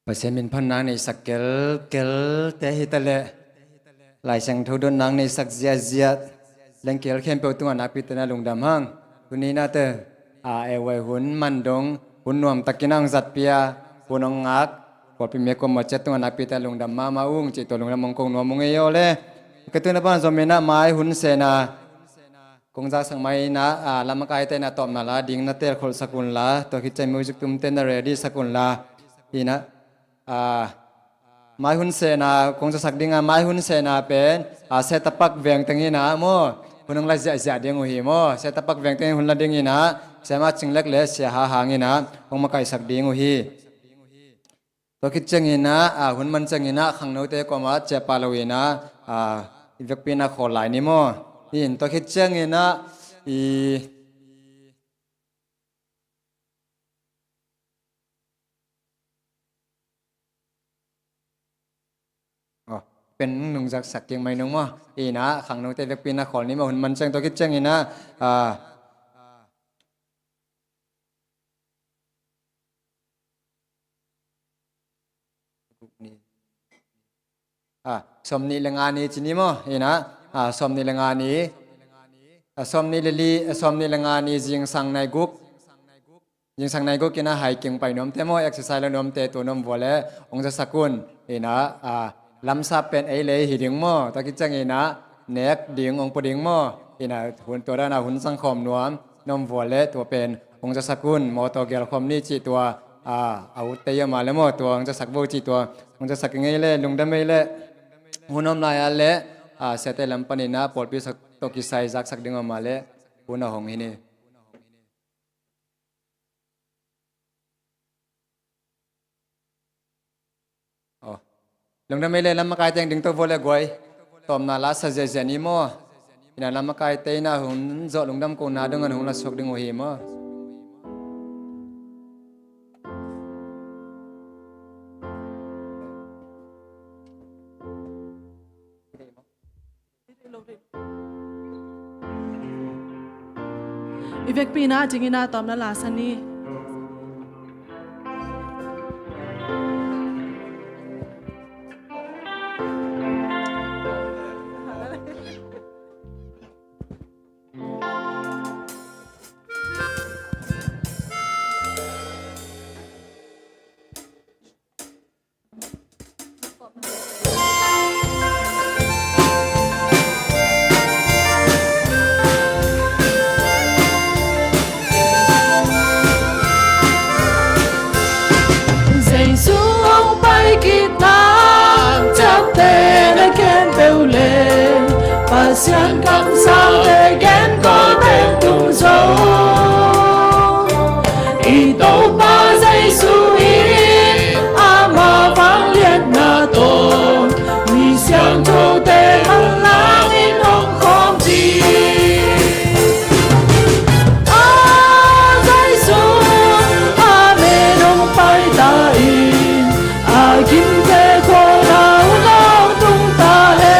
ประเสมินพันนางในสักเกลแต่ฮิตะเลหลายเสียงทุดนนางในสักเจียเล่นเกลเข้มเปิดตัวนักพิจารณาลงดำห้างคุณนี้น่าเตอเอวัยหุ่นมันดงหุ่นนวมตะกินังจัดเปียหุ่นองงักพอพิเมกมาเจตัวนักพิจารณาลงดำมาอุ้งจิตตัวลงดำมงคงนวมมงเอโยเลกตัวนับบ้านสมัยน่ะไม้หุ่นเสนาคงจะสังไม่นะลำมากายเตนะตอบมาละดิ่งนัเตลคนสกุลละตัวคิดใจมิวสิกตุ้มเต้นเรดี้สกุลละอีนะไม้หุ่นเสนาคงจะสักดิ่งไม้หุ่นเสนาเป็นเซตปักเวียงตั้งยีนะโมหุ่นองละเสียดิ่งหูหิโมเซตปักเวียงตั้งหุ่นละดิ่งยีนะเสียมาจิงเล็กเล็กเสียหาหางยีนะคงมาไกลสักดิ่งหูหิตัวคิดจังยีนะหุ่นมันจังยีนะขังโนเตก็มาเจ็บปาลวีนะอีเวกปีนะขอหลายนิโมนี่ตัวคิดจังยีนะเป็นหนุ่งจากสักเกียงไม่นุ่งมั้งอีนะขังนุ่งเตเวกปีนะขอนี้มาหุ่นมันจังตัวคิดจังยีนะสมนิลงานีจินิมั้งอีนะสมนิลงานีสมนิลลีสมนิลงานีจิงสังในกุกยิงสังในกุกกินะหายเก่งไปน้อมเตโมเอ็กซ์ไซส์แล้วน้อมเตตัวน้อมวัวแล้วองค์จะสักกุลอีนะลำซับเป็นไอเลยหิดิ่งมั่วตะกี้จังอีนะเน็กดิ่งองค์ปดิ่งมั่วอีนะหุ่นตัวด้านหุ่นสังคมนวมน้อมวัวแล้วตัวเป็นองค์จะสักกุลมอตัวเกลคอมนี่จีตัวอาวุธเตยมาแล้วมั่วตัวองค์จะสักบูจีตัวองค์จะสักไงเล่ลุงดำไม่เล่หุ่นน้อมลายเล่เสตลำปนินะปอดพิสักตกิไซจักสักดิ่งมาเล่หุ่นหงหินีลงดำไม่เล่ลำมากายเต็งดึงตัววัวเล่กวยตอมนาลาสเจเจนี่มั่วนี่ลำมากายเตยน่ะหุ่นโจลงดำกูนาดึงเงินหุ่นละสกดึงหัวหิมั่วอีเวกปีนะจิงินาตอมนาลาสันนี่Pasian kam sang te gen ko ten tung so I to pa dây su in ama vang liet na to Mi xiang cho te hăng lang in hong khom chi dây su me nong pai ta in kim te ko nao long tung ta he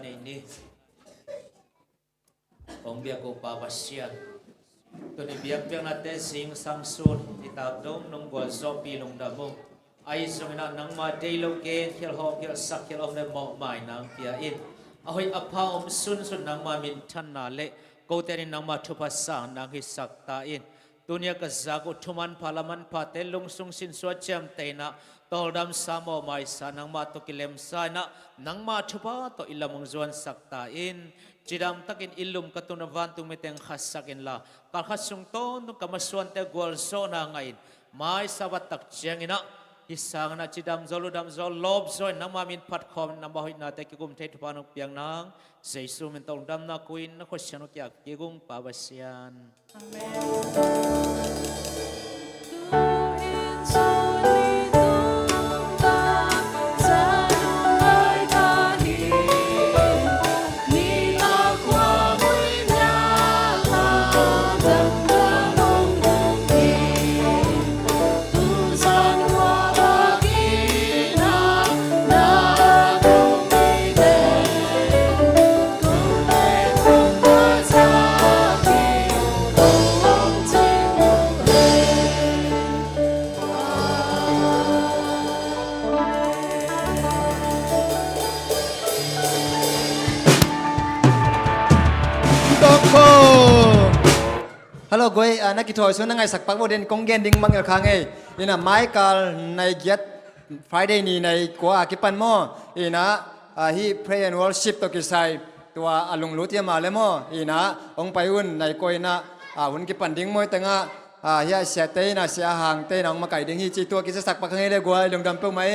này ni ông bia cô pa pasian tôi đi biếc biếc na te sing sang sun đi tao đông nông gol zombie nông đầm mông ai song na nang ma day lo ke khel ho khel sak khel om le mo mai nang pia in ahoi apa om sun sun nang ma min than na le ko te ni nang ma thupa sa nang hi sak ta in dunia ka zago thuman palaman pa te lung sung sin so cham te na toldam samo mai sa nang ma to kilem sa na nang ma thupa to ilamong zuan sak ta in chidam takin ilum katunavan tumiteng khasakin la kalkhasung ton tung kamaswan te gol so na ngain mai sabat tak chiangina isang na chidam zoludam zol lob zoi nang mamin phat khom na bahoi na te kikum the thupanok piang nang jesu min tong dam na kuin na khosyano kya kigung pabasian Hello goi na ki thoi so na ngai sak pak modern kong gen ding mang el khang ei ina mai kal nai get Friday ni nai ko a ki pan mo ina hi pray and worship to ki sai tua alung lu tia ma le mo ina ong pai un nai koi na hun ki pan ding moi tanga hi sia te na sia hang te nang ma kai ding hi chi tua ki sak pak ngai le goi lung dam pe mai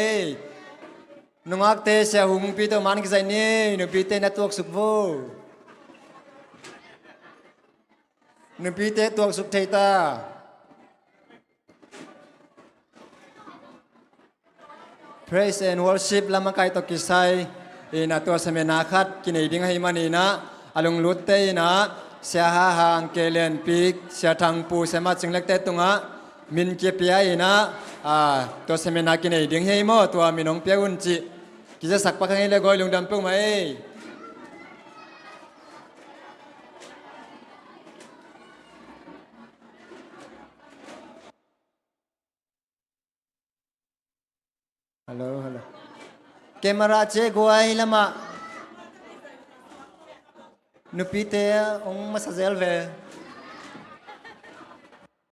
nungak te sia hung pi to man ki sai ni nu pi te na tuak suk vo nu pi te tuak suk thei ta praise and worship lama kai to kisai ina to semena khat kinai ding hai mani na alung lut te na sia ha hang kelen pik sia thang pu sema chinglek te tunga min ke pia ina to semena kinai ding hai mo to minong pia un chi kisa sak pa khang le goi lung dam pe mai hello hello camera che goi lama nupi te ong masazel ve